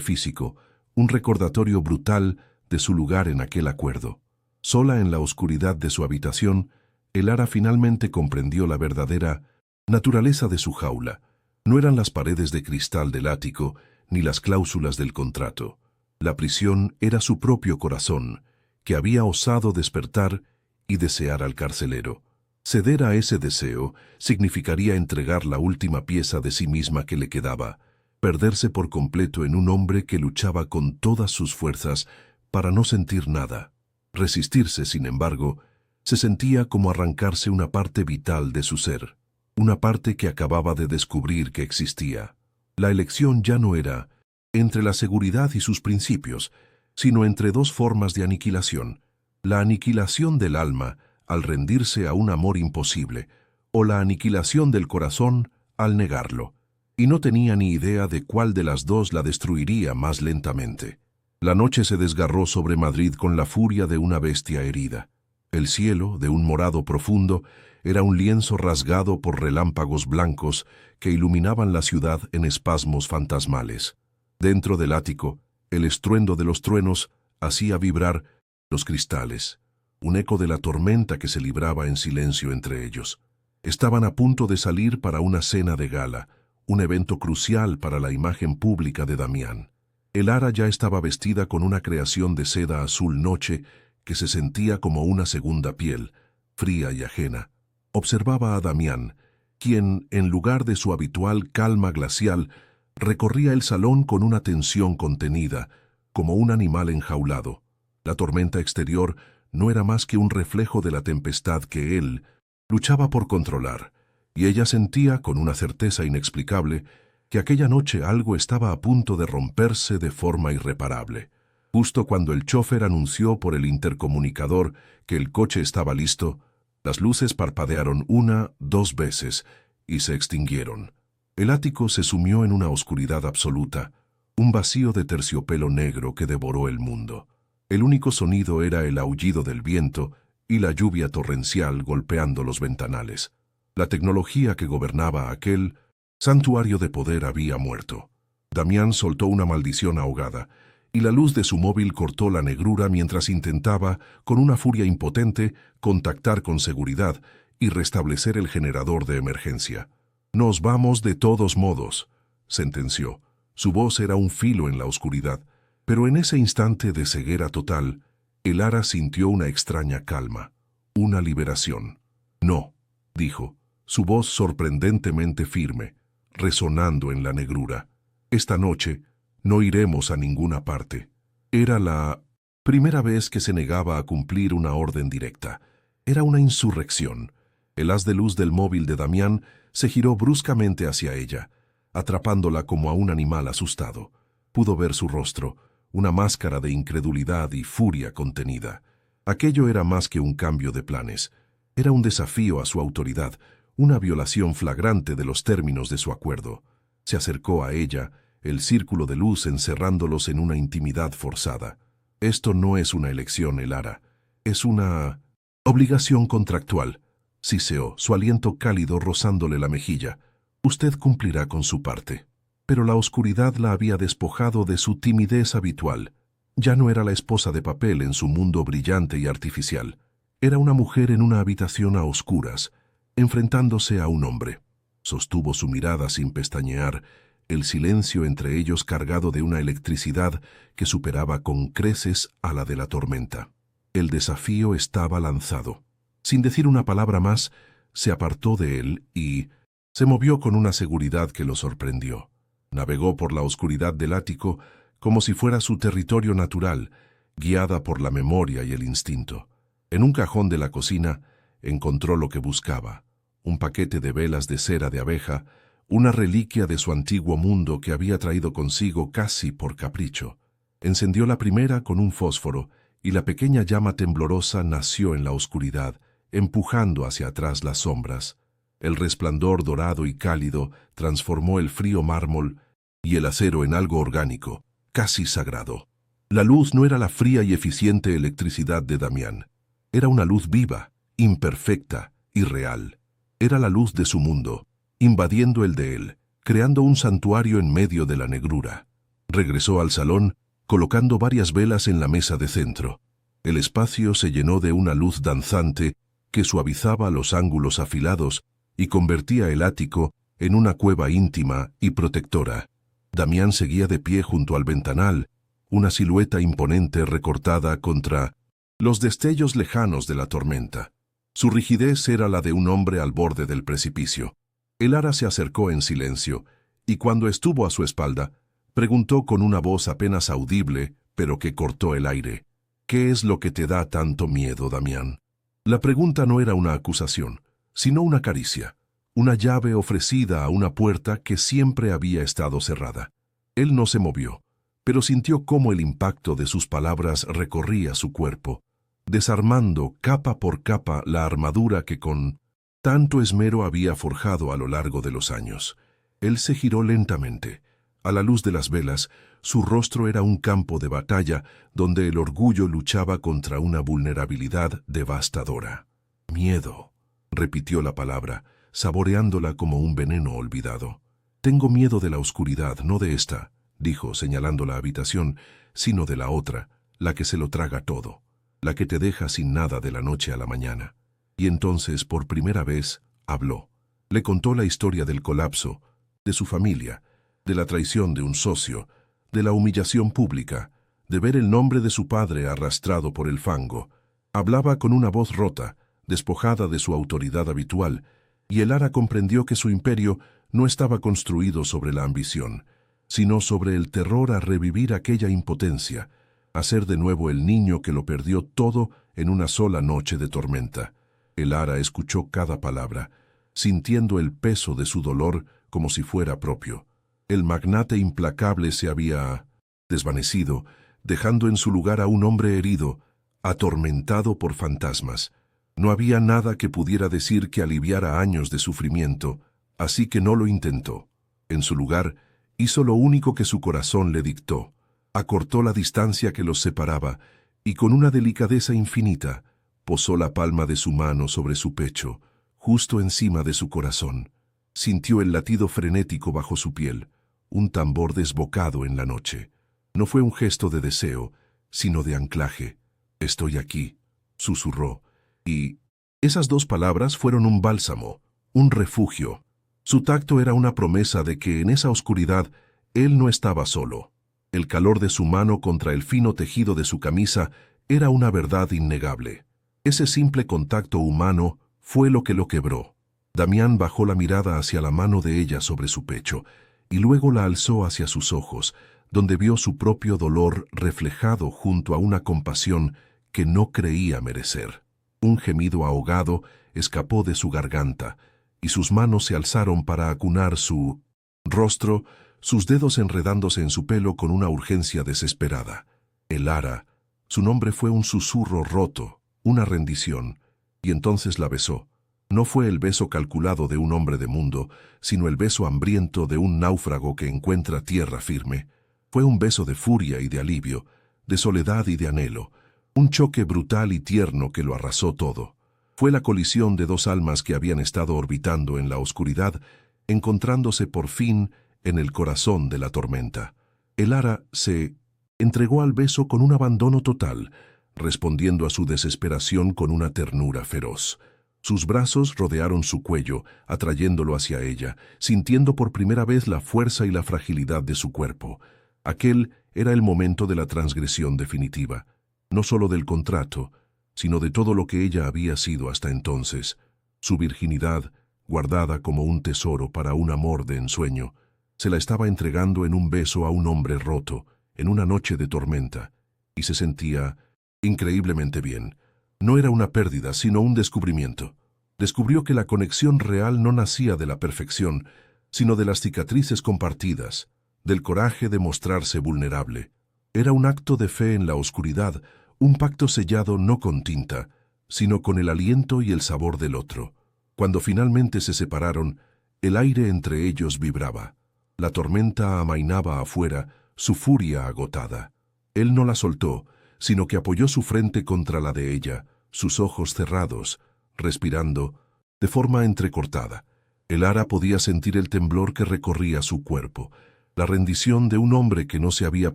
físico, un recordatorio brutal de su lugar en aquel acuerdo. Sola en la oscuridad de su habitación, Elara finalmente comprendió la verdadera naturaleza de su jaula. No eran las paredes de cristal del ático, ni las cláusulas del contrato. La prisión era su propio corazón, que había osado despertar y desear al carcelero. Ceder a ese deseo significaría entregar la última pieza de sí misma que le quedaba, perderse por completo en un hombre que luchaba con todas sus fuerzas para no sentir nada. Resistirse, sin embargo, se sentía como arrancarse una parte vital de su ser, una parte que acababa de descubrir que existía. La elección ya no era entre la seguridad y sus principios, sino entre dos formas de aniquilación: la aniquilación del alma al rendirse a un amor imposible, o la aniquilación del corazón al negarlo, y no tenía ni idea de cuál de las dos la destruiría más lentamente. La noche se desgarró sobre Madrid con la furia de una bestia herida. El cielo, de un morado profundo, era un lienzo rasgado por relámpagos blancos que iluminaban la ciudad en espasmos fantasmales. Dentro del ático, el estruendo de los truenos hacía vibrar los cristales, un eco de la tormenta que se libraba en silencio entre ellos. Estaban a punto de salir para una cena de gala, un evento crucial para la imagen pública de Damián. Elara ya estaba vestida con una creación de seda azul noche que se sentía como una segunda piel, fría y ajena. Observaba a Damián, quien, en lugar de su habitual calma glacial, recorría el salón con una tensión contenida, como un animal enjaulado. La tormenta exterior no era más que un reflejo de la tempestad que él luchaba por controlar, y ella sentía, con una certeza inexplicable, que aquella noche algo estaba a punto de romperse de forma irreparable. Justo cuando el chófer anunció por el intercomunicador que el coche estaba listo, las luces parpadearon una, dos veces y se extinguieron. El ático se sumió en una oscuridad absoluta, un vacío de terciopelo negro que devoró el mundo. El único sonido era el aullido del viento y la lluvia torrencial golpeando los ventanales. La tecnología que gobernaba aquel santuario de poder había muerto. Damián soltó una maldición ahogada, y la luz de su móvil cortó la negrura mientras intentaba, con una furia impotente, contactar con seguridad y restablecer el generador de emergencia. «Nos vamos de todos modos», sentenció. Su voz era un filo en la oscuridad, pero en ese instante de ceguera total, Elara sintió una extraña calma, una liberación. «No», dijo, su voz sorprendentemente firme, resonando en la negrura. «Esta noche no iremos a ninguna parte». Era la primera vez que se negaba a cumplir una orden directa. Era una insurrección. El haz de luz del móvil de Damián se giró bruscamente hacia ella, atrapándola como a un animal asustado. Pudo ver su rostro, una máscara de incredulidad y furia contenida. Aquello era más que un cambio de planes. Era un desafío a su autoridad, una violación flagrante de los términos de su acuerdo. Se acercó a ella, el círculo de luz encerrándolos en una intimidad forzada. «Esto no es una elección, Elara. Es una obligación contractual», siseó, su aliento cálido rozándole la mejilla. «Usted cumplirá con su parte». Pero la oscuridad la había despojado de su timidez habitual. Ya no era la esposa de papel en su mundo brillante y artificial. Era una mujer en una habitación a oscuras, enfrentándose a un hombre. Sostuvo su mirada sin pestañear, el silencio entre ellos cargado de una electricidad que superaba con creces a la de la tormenta. El desafío estaba lanzado. Sin decir una palabra más, se apartó de él y se movió con una seguridad que lo sorprendió. Navegó por la oscuridad del ático como si fuera su territorio natural, guiada por la memoria y el instinto. En un cajón de la cocina encontró lo que buscaba: un paquete de velas de cera de abeja, una reliquia de su antiguo mundo que había traído consigo casi por capricho. Encendió la primera con un fósforo y la pequeña llama temblorosa nació en la oscuridad, empujando hacia atrás las sombras. El resplandor dorado y cálido transformó el frío mármol y el acero en algo orgánico, casi sagrado. La luz no era la fría y eficiente electricidad de Damián. Era una luz viva, imperfecta y real. Era la luz de su mundo, invadiendo el de él, creando un santuario en medio de la negrura. Regresó al salón, colocando varias velas en la mesa de centro. El espacio se llenó de una luz danzante que suavizaba los ángulos afilados y convertía el ático en una cueva íntima y protectora. Damián seguía de pie junto al ventanal, una silueta imponente recortada contra los destellos lejanos de la tormenta. Su rigidez era la de un hombre al borde del precipicio. El ara se acercó en silencio, y cuando estuvo a su espalda, preguntó con una voz apenas audible, pero que cortó el aire: ¿Qué es lo que te da tanto miedo, Damián? La pregunta no era una acusación, sino una caricia, una llave ofrecida a una puerta que siempre había estado cerrada. Él no se movió, pero sintió cómo el impacto de sus palabras recorría su cuerpo, desarmando capa por capa la armadura que con tanto esmero había forjado a lo largo de los años. Él se giró lentamente. A la luz de las velas, su rostro era un campo de batalla donde el orgullo luchaba contra una vulnerabilidad devastadora. Miedo, repitió la palabra, saboreándola como un veneno olvidado. Tengo miedo de la oscuridad, no de esta, dijo, señalando la habitación, sino de la otra, la que se lo traga todo, la que te deja sin nada de la noche a la mañana. Y entonces, por primera vez, habló. Le contó la historia del colapso, de su familia, de la traición de un socio, de la humillación pública, de ver el nombre de su padre arrastrado por el fango. Hablaba con una voz rota, despojada de su autoridad habitual, y el ara comprendió que su imperio no estaba construido sobre la ambición, sino sobre el terror a revivir aquella impotencia, a ser de nuevo el niño que lo perdió todo en una sola noche de tormenta. El ara escuchó cada palabra, sintiendo el peso de su dolor como si fuera propio. El magnate implacable se había desvanecido, dejando en su lugar a un hombre herido, atormentado por fantasmas. No había nada que pudiera decir que aliviara años de sufrimiento, así que no lo intentó. En su lugar, hizo lo único que su corazón le dictó. Acortó la distancia que los separaba y con una delicadeza infinita posó la palma de su mano sobre su pecho, justo encima de su corazón. Sintió el latido frenético bajo su piel, un tambor desbocado en la noche. No fue un gesto de deseo, sino de anclaje. «Estoy aquí», susurró, y esas dos palabras fueron un bálsamo, un refugio. Su tacto era una promesa de que en esa oscuridad él no estaba solo. El calor de su mano contra el fino tejido de su camisa era una verdad innegable. Ese simple contacto humano fue lo que lo quebró. Damián bajó la mirada hacia la mano de ella sobre su pecho y luego la alzó hacia sus ojos, donde vio su propio dolor reflejado junto a una compasión que no creía merecer. Un gemido ahogado escapó de su garganta y sus manos se alzaron para acunar su rostro, sus dedos enredándose en su pelo con una urgencia desesperada. El ara, su nombre fue un susurro roto, una rendición, y entonces la besó. No fue el beso calculado de un hombre de mundo, sino el beso hambriento de un náufrago que encuentra tierra firme. Fue un beso de furia y de alivio, de soledad y de anhelo, un choque brutal y tierno que lo arrasó todo. Fue la colisión de dos almas que habían estado orbitando en la oscuridad, encontrándose por fin en el corazón de la tormenta. El ara se entregó al beso con un abandono total, respondiendo a su desesperación con una ternura feroz. Sus brazos rodearon su cuello, atrayéndolo hacia ella, sintiendo por primera vez la fuerza y la fragilidad de su cuerpo. Aquel era el momento de la transgresión definitiva, no solo del contrato, sino de todo lo que ella había sido hasta entonces. Su virginidad, guardada como un tesoro para un amor de ensueño, Se la estaba entregando en un beso a un hombre roto, en una noche de tormenta, y se sentía increíblemente bien. No era una pérdida, sino un descubrimiento. Descubrió que la conexión real no nacía de la perfección, sino de las cicatrices compartidas, del coraje de mostrarse vulnerable. Era un acto de fe en la oscuridad, un pacto sellado no con tinta, sino con el aliento y el sabor del otro. Cuando finalmente se separaron, el aire entre ellos vibraba. La tormenta amainaba afuera, su furia agotada. Él no la soltó, sino que apoyó su frente contra la de ella, sus ojos cerrados, respirando, de forma entrecortada. El Ara podía sentir el temblor que recorría su cuerpo, la rendición de un hombre que no se había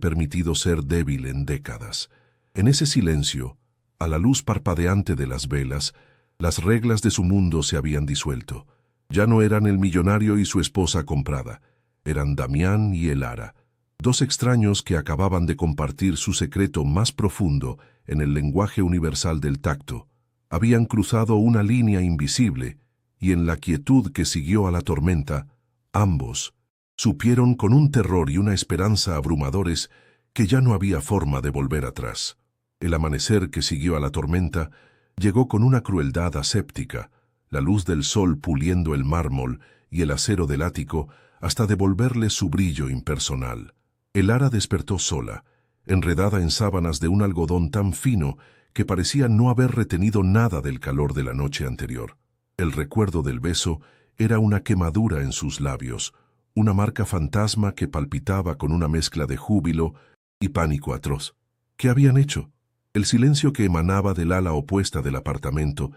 permitido ser débil en décadas. En ese silencio, a la luz parpadeante de las velas, las reglas de su mundo se habían disuelto. Ya no eran el millonario y su esposa comprada, eran Damián y el Ara, dos extraños que acababan de compartir su secreto más profundo en el lenguaje universal del tacto. Habían cruzado una línea invisible, y en la quietud que siguió a la tormenta, ambos supieron con un terror y una esperanza abrumadores que ya no había forma de volver atrás. El amanecer que siguió a la tormenta llegó con una crueldad aséptica, la luz del sol puliendo el mármol y el acero del ático hasta devolverle su brillo impersonal. El Ara despertó sola, enredada en sábanas de un algodón tan fino que parecía no haber retenido nada del calor de la noche anterior. El recuerdo del beso era una quemadura en sus labios, una marca fantasma que palpitaba con una mezcla de júbilo y pánico atroz. ¿Qué habían hecho? El silencio que emanaba del ala opuesta del apartamento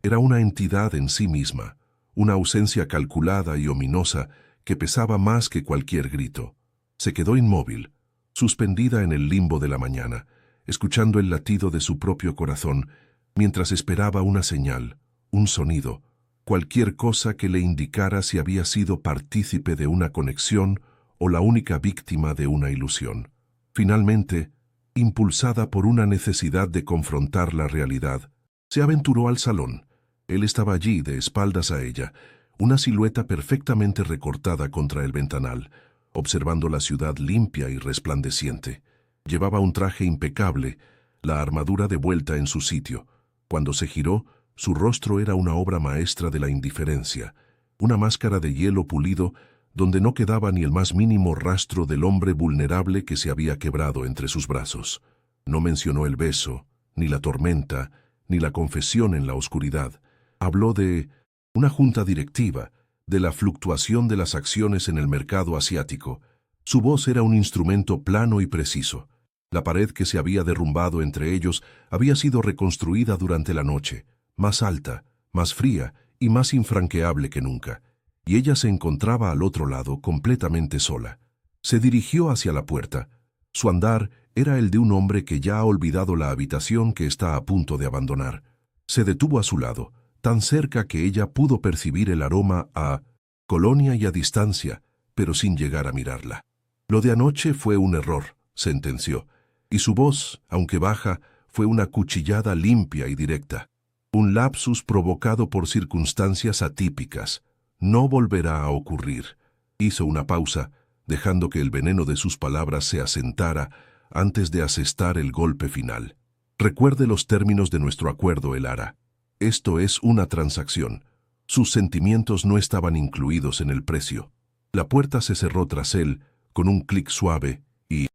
era una entidad en sí misma, una ausencia calculada y ominosa que pesaba más que cualquier grito. Se quedó inmóvil, suspendida en el limbo de la mañana, escuchando el latido de su propio corazón, mientras esperaba una señal, un sonido, cualquier cosa que le indicara si había sido partícipe de una conexión o la única víctima de una ilusión. Finalmente, impulsada por una necesidad de confrontar la realidad, se aventuró al salón. Él estaba allí, de espaldas a ella, una silueta perfectamente recortada contra el ventanal, observando la ciudad limpia y resplandeciente. Llevaba un traje impecable, la armadura de vuelta en su sitio. Cuando se giró, su rostro era una obra maestra de la indiferencia, una máscara de hielo pulido donde no quedaba ni el más mínimo rastro del hombre vulnerable que se había quebrado entre sus brazos. No mencionó el beso, ni la tormenta, ni la confesión en la oscuridad. Habló de una junta directiva, de la fluctuación de las acciones en el mercado asiático. Su voz era un instrumento plano y preciso. La pared que se había derrumbado entre ellos había sido reconstruida durante la noche, más alta, más fría y más infranqueable que nunca, y ella se encontraba al otro lado completamente sola. Se dirigió hacia la puerta. Su andar era el de un hombre que ya ha olvidado la habitación que está a punto de abandonar. Se detuvo a su lado, tan cerca que ella pudo percibir el aroma a colonia y a distancia, pero sin llegar a mirarla. Lo de anoche fue un error, sentenció, y su voz, aunque baja, fue una cuchillada limpia y directa. Un lapsus provocado por circunstancias atípicas. No volverá a ocurrir. Hizo una pausa, dejando que el veneno de sus palabras se asentara antes de asestar el golpe final. Recuerde los términos de nuestro acuerdo, el Ara. Esto es una transacción. Sus sentimientos no estaban incluidos en el precio. La puerta se cerró tras él, con un clic suave y,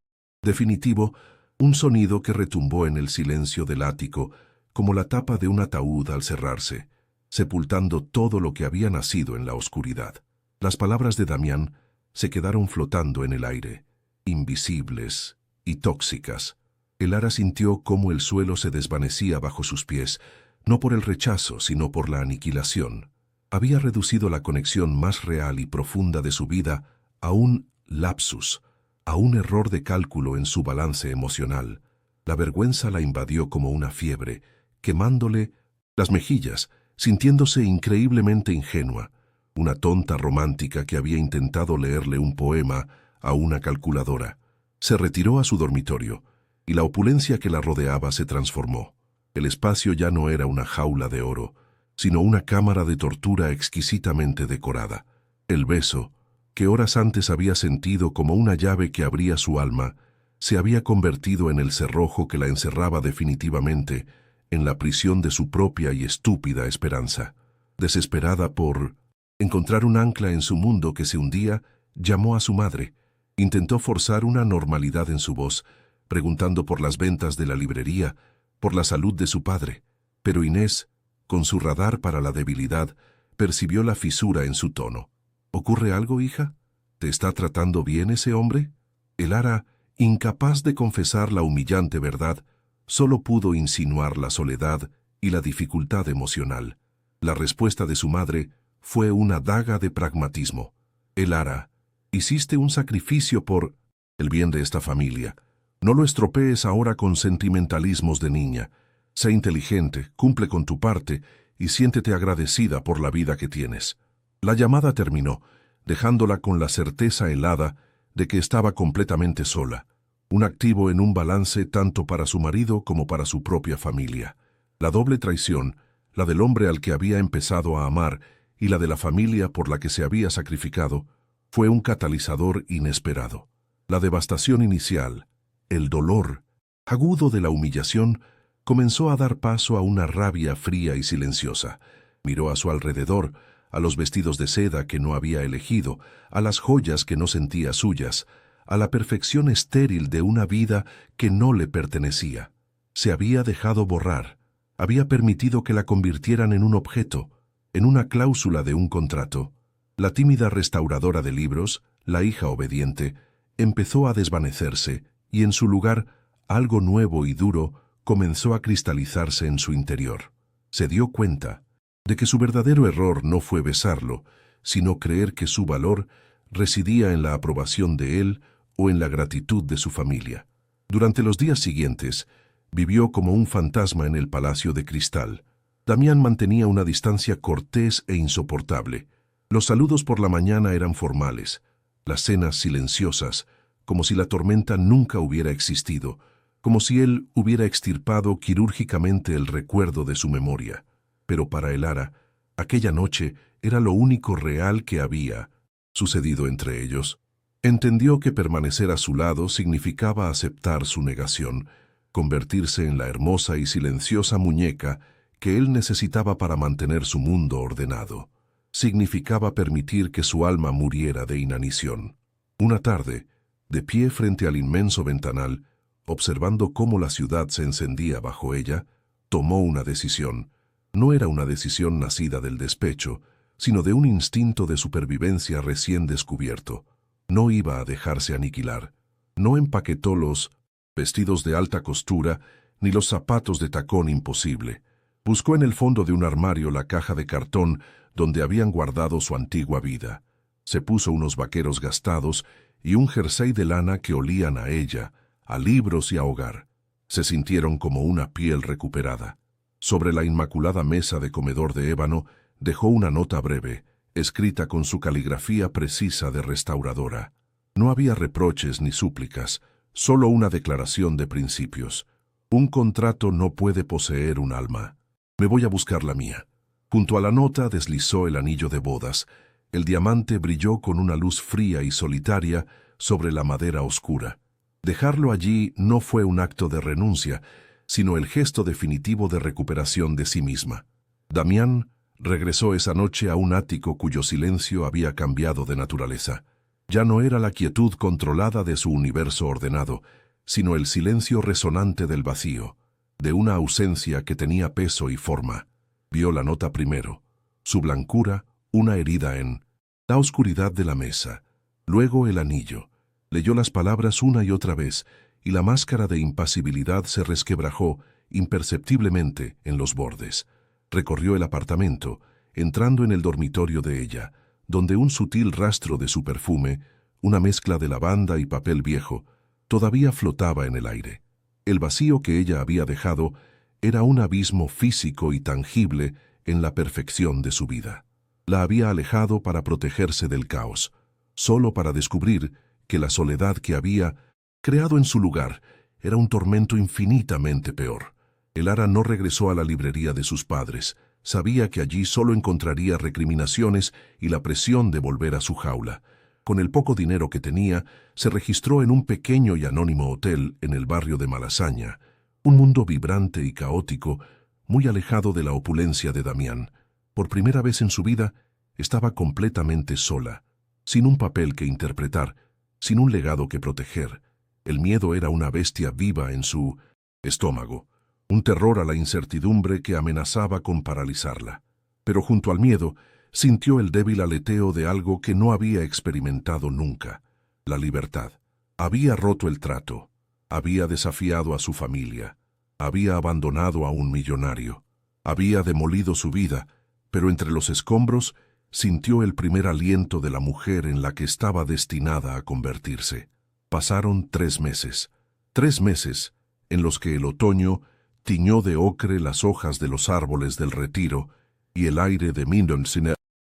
definitivo, un sonido que retumbó en el silencio del ático, como la tapa de un ataúd al cerrarse, sepultando todo lo que había nacido en la oscuridad. Las palabras de Damián se quedaron flotando en el aire, invisibles y tóxicas. El Ara sintió cómo el suelo se desvanecía bajo sus pies, no por el rechazo, sino por la aniquilación. Había reducido la conexión más real y profunda de su vida a un lapsus, a un error de cálculo en su balance emocional. La vergüenza la invadió como una fiebre, quemándole las mejillas, sintiéndose increíblemente ingenua, una tonta romántica que había intentado leerle un poema a una calculadora. Se retiró a su dormitorio, y la opulencia que la rodeaba se transformó. El espacio ya no era una jaula de oro, sino una cámara de tortura exquisitamente decorada. El beso, que horas antes había sentido como una llave que abría su alma, se había convertido en el cerrojo que la encerraba definitivamente en la prisión de su propia y estúpida esperanza. Desesperada por encontrar un ancla en su mundo que se hundía, llamó a su madre. Intentó forzar una normalidad en su voz, preguntando por las ventas de la librería, por la salud de su padre. Pero Inés, con su radar para la debilidad, percibió la fisura en su tono. ¿Ocurre algo, hija? ¿Te está tratando bien ese hombre? El Ara, incapaz de confesar la humillante verdad, solo pudo insinuar la soledad y la dificultad emocional. La respuesta de su madre fue una daga de pragmatismo. El Ara, hiciste un sacrificio por el bien de esta familia. No lo estropees ahora con sentimentalismos de niña. Sé inteligente, cumple con tu parte y siéntete agradecida por la vida que tienes. La llamada terminó, dejándola con la certeza helada de que estaba completamente sola, un activo en un balance tanto para su marido como para su propia familia. La doble traición, la del hombre al que había empezado a amar y la de la familia por la que se había sacrificado, fue un catalizador inesperado. La devastación inicial, el dolor agudo de la humillación, comenzó a dar paso a una rabia fría y silenciosa. Miró a su alrededor, a los vestidos de seda que no había elegido, a las joyas que no sentía suyas, a la perfección estéril de una vida que no le pertenecía. Se había dejado borrar, había permitido que la convirtieran en un objeto, en una cláusula de un contrato. La tímida restauradora de libros, la hija obediente, empezó a desvanecerse y en su lugar algo nuevo y duro comenzó a cristalizarse en su interior. Se dio cuenta de que su verdadero error no fue besarlo, sino creer que su valor residía en la aprobación de él o en la gratitud de su familia. Durante los días siguientes, vivió como un fantasma en el palacio de cristal. Damián mantenía una distancia cortés e insoportable. Los saludos por la mañana eran formales, las cenas silenciosas, como si la tormenta nunca hubiera existido, como si él hubiera extirpado quirúrgicamente el recuerdo de su memoria. Pero para el Ara, aquella noche era lo único real que había sucedido entre ellos. Entendió que permanecer a su lado significaba aceptar su negación, convertirse en la hermosa y silenciosa muñeca que él necesitaba para mantener su mundo ordenado. Significaba permitir que su alma muriera de inanición. Una tarde, de pie frente al inmenso ventanal, observando cómo la ciudad se encendía bajo ella, tomó una decisión. No era una decisión nacida del despecho, sino de un instinto de supervivencia recién descubierto. No iba a dejarse aniquilar. No empaquetó los vestidos de alta costura ni los zapatos de tacón imposible. Buscó en el fondo de un armario la caja de cartón donde habían guardado su antigua vida. Se puso unos vaqueros gastados y un jersey de lana que olían a ella, a libros y a hogar. Se sintieron como una piel recuperada. Sobre la inmaculada mesa de comedor de ébano dejó una nota breve, escrita con su caligrafía precisa de restauradora. No había reproches ni súplicas, solo una declaración de principios. Un contrato no puede poseer un alma. Me voy a buscar la mía. Junto a la nota deslizó el anillo de bodas. El diamante brilló con una luz fría y solitaria sobre la madera oscura. Dejarlo allí no fue un acto de renuncia, sino el gesto definitivo de recuperación de sí misma. Damián regresó esa noche a un ático cuyo silencio había cambiado de naturaleza. Ya no era la quietud controlada de su universo ordenado, sino el silencio resonante del vacío, de una ausencia que tenía peso y forma. Vio la nota primero, su blancura, una herida en la oscuridad de la mesa, luego el anillo. Leyó las palabras una y otra vez, y la máscara de impasibilidad se resquebrajó imperceptiblemente en los bordes. Recorrió el apartamento, entrando en el dormitorio de ella, donde un sutil rastro de su perfume, una mezcla de lavanda y papel viejo, todavía flotaba en el aire. El vacío que ella había dejado era un abismo físico y tangible en la perfección de su vida. La había alejado para protegerse del caos, solo para descubrir que la soledad que había creado en su lugar era un tormento infinitamente peor. El Ara no regresó a la librería de sus padres. Sabía que allí solo encontraría recriminaciones y la presión de volver a su jaula. Con el poco dinero que tenía, se registró en un pequeño y anónimo hotel en el barrio de Malasaña, un mundo vibrante y caótico, muy alejado de la opulencia de Damián. Por primera vez en su vida, estaba completamente sola, sin un papel que interpretar, sin un legado que proteger. El miedo era una bestia viva en su estómago, un terror a la incertidumbre que amenazaba con paralizarla. Pero junto al miedo, sintió el débil aleteo de algo que no había experimentado nunca: la libertad. Había roto el trato, había desafiado a su familia, había abandonado a un millonario, había demolido su vida, pero entre los escombros sintió el primer aliento de la mujer en la que estaba destinada a convertirse. Pasaron 3 meses. 3 meses en los que el otoño tiñó de ocre las hojas de los árboles del Retiro y el aire de Mindonsine.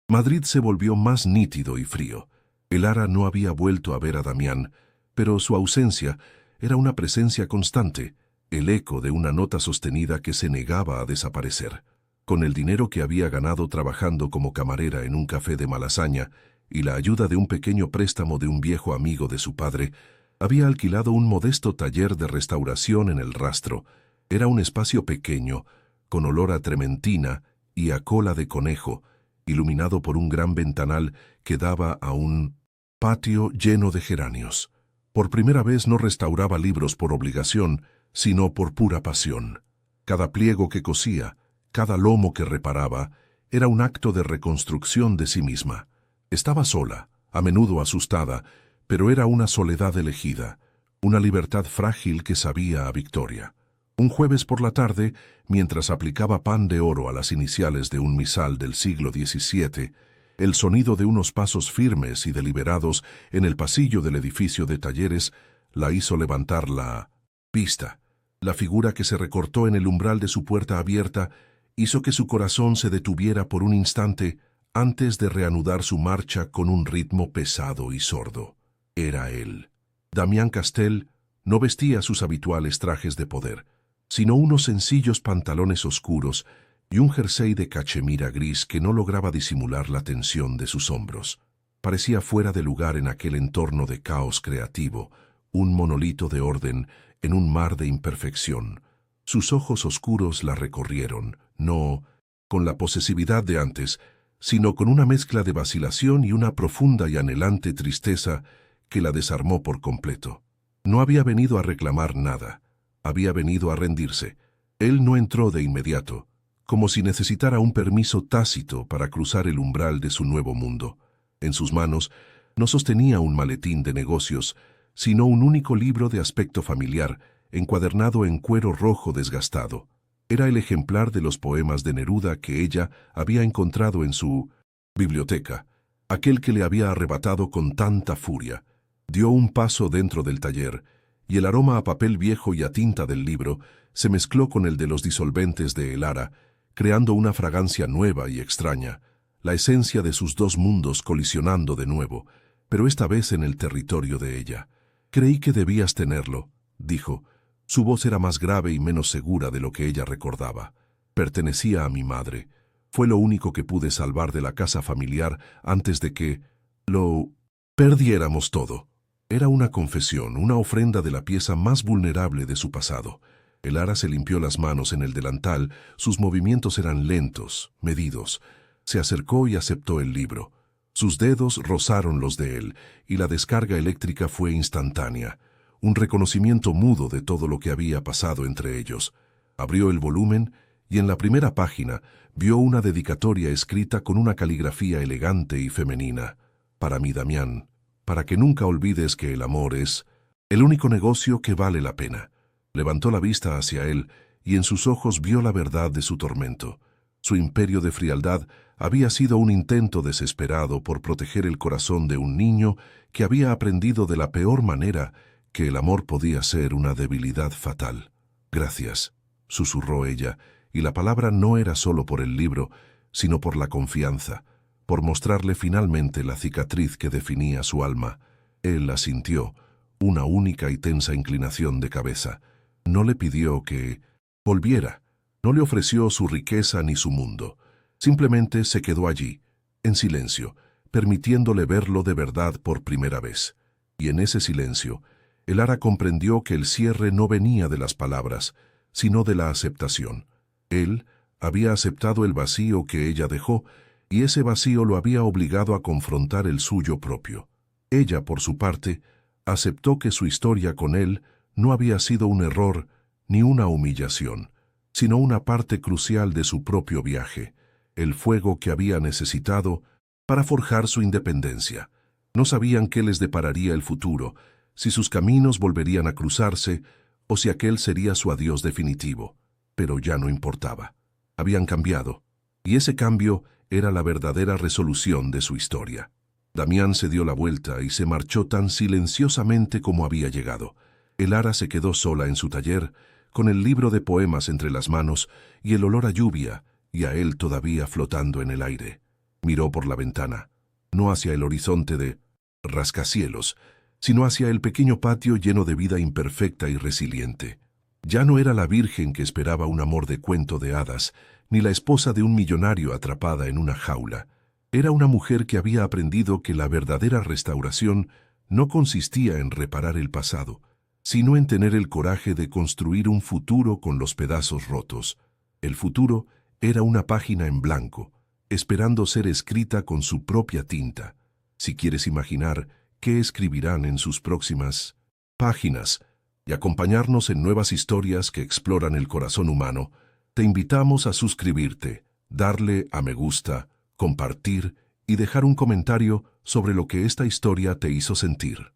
Madrid se volvió más nítido y frío. El Ara no había vuelto a ver a Damián, pero su ausencia era una presencia constante, el eco de una nota sostenida que se negaba a desaparecer. Con el dinero que había ganado trabajando como camarera en un café de Malasaña y la ayuda de un pequeño préstamo de un viejo amigo de su padre, había alquilado un modesto taller de restauración en El Rastro. Era un espacio pequeño, con olor a trementina y a cola de conejo, iluminado por un gran ventanal que daba a un patio lleno de geranios. Por primera vez no restauraba libros por obligación, sino por pura pasión. Cada pliego que cosía, cada lomo que reparaba, era un acto de reconstrucción de sí misma. Estaba sola, a menudo asustada, pero era una soledad elegida, una libertad frágil que sabía a victoria. Un jueves por la tarde, mientras aplicaba pan de oro a las iniciales de un misal del siglo XVII, el sonido de unos pasos firmes y deliberados en el pasillo del edificio de talleres la hizo levantar la vista. La figura que se recortó en el umbral de su puerta abierta hizo que su corazón se detuviera por un instante antes de reanudar su marcha con un ritmo pesado y sordo. Era él. Damián Castell no vestía sus habituales trajes de poder, sino unos sencillos pantalones oscuros y un jersey de cachemira gris que no lograba disimular la tensión de sus hombros. Parecía fuera de lugar en aquel entorno de caos creativo, un monolito de orden en un mar de imperfección. Sus ojos oscuros la recorrieron, no con la posesividad de antes, sino con una mezcla de vacilación y una profunda y anhelante tristeza que la desarmó por completo. No había venido a reclamar nada, había venido a rendirse. Él no entró de inmediato, como si necesitara un permiso tácito para cruzar el umbral de su nuevo mundo. En sus manos no sostenía un maletín de negocios, sino un único libro de aspecto familiar, encuadernado en cuero rojo desgastado. Era el ejemplar de los poemas de Neruda que ella había encontrado en su biblioteca, aquel que le había arrebatado con tanta furia. Dio un paso dentro del taller, y el aroma a papel viejo y a tinta del libro se mezcló con el de los disolventes de El Ara, creando una fragancia nueva y extraña, la esencia de sus dos mundos colisionando de nuevo, pero esta vez en el territorio de ella. «Creí que debías tenerlo», dijo. Su voz era más grave y menos segura de lo que ella recordaba. «Pertenecía a mi madre. Fue lo único que pude salvar de la casa familiar antes de que lo perdiéramos todo». Era una confesión, una ofrenda de la pieza más vulnerable de su pasado. El Ara se limpió las manos en el delantal, sus movimientos eran lentos, medidos. Se acercó y aceptó el libro. Sus dedos rozaron los de él, y la descarga eléctrica fue instantánea, un reconocimiento mudo de todo lo que había pasado entre ellos. Abrió el volumen y en la primera página vio una dedicatoria escrita con una caligrafía elegante y femenina. «Para mí, Damián, para que nunca olvides que el amor es el único negocio que vale la pena». Levantó la vista hacia él y en sus ojos vio la verdad de su tormento. Su imperio de frialdad había sido un intento desesperado por proteger el corazón de un niño que había aprendido de la peor manera que el amor podía ser una debilidad fatal. «Gracias», susurró ella, y la palabra no era solo por el libro, sino por la confianza, por mostrarle finalmente la cicatriz que definía su alma. Él la sintió, una única y tensa inclinación de cabeza. No le pidió que volviera, no le ofreció su riqueza ni su mundo. Simplemente se quedó allí, en silencio, permitiéndole verlo de verdad por primera vez. Y en ese silencio, el Ara comprendió que el cierre no venía de las palabras, sino de la aceptación. Él había aceptado el vacío que ella dejó, y ese vacío lo había obligado a confrontar el suyo propio. Ella, por su parte, aceptó que su historia con él no había sido un error ni una humillación, sino una parte crucial de su propio viaje, el fuego que había necesitado para forjar su independencia. No sabían qué les depararía el futuro, si sus caminos volverían a cruzarse o si aquel sería su adiós definitivo. Pero ya no importaba. Habían cambiado, y ese cambio era la verdadera resolución de su historia. Damián se dio la vuelta y se marchó tan silenciosamente como había llegado. El Ara se quedó sola en su taller, con el libro de poemas entre las manos y el olor a lluvia, y a él todavía flotando en el aire. Miró por la ventana, no hacia el horizonte de rascacielos, sino hacia el pequeño patio lleno de vida imperfecta y resiliente. Ya no era la virgen que esperaba un amor de cuento de hadas, ni la esposa de un millonario atrapada en una jaula. Era una mujer que había aprendido que la verdadera restauración no consistía en reparar el pasado, sino en tener el coraje de construir un futuro con los pedazos rotos. El futuro era una página en blanco, esperando ser escrita con su propia tinta. Si quieres imaginar qué escribirán en sus próximas páginas y acompañarnos en nuevas historias que exploran el corazón humano, te invitamos a suscribirte, darle a me gusta, compartir y dejar un comentario sobre lo que esta historia te hizo sentir.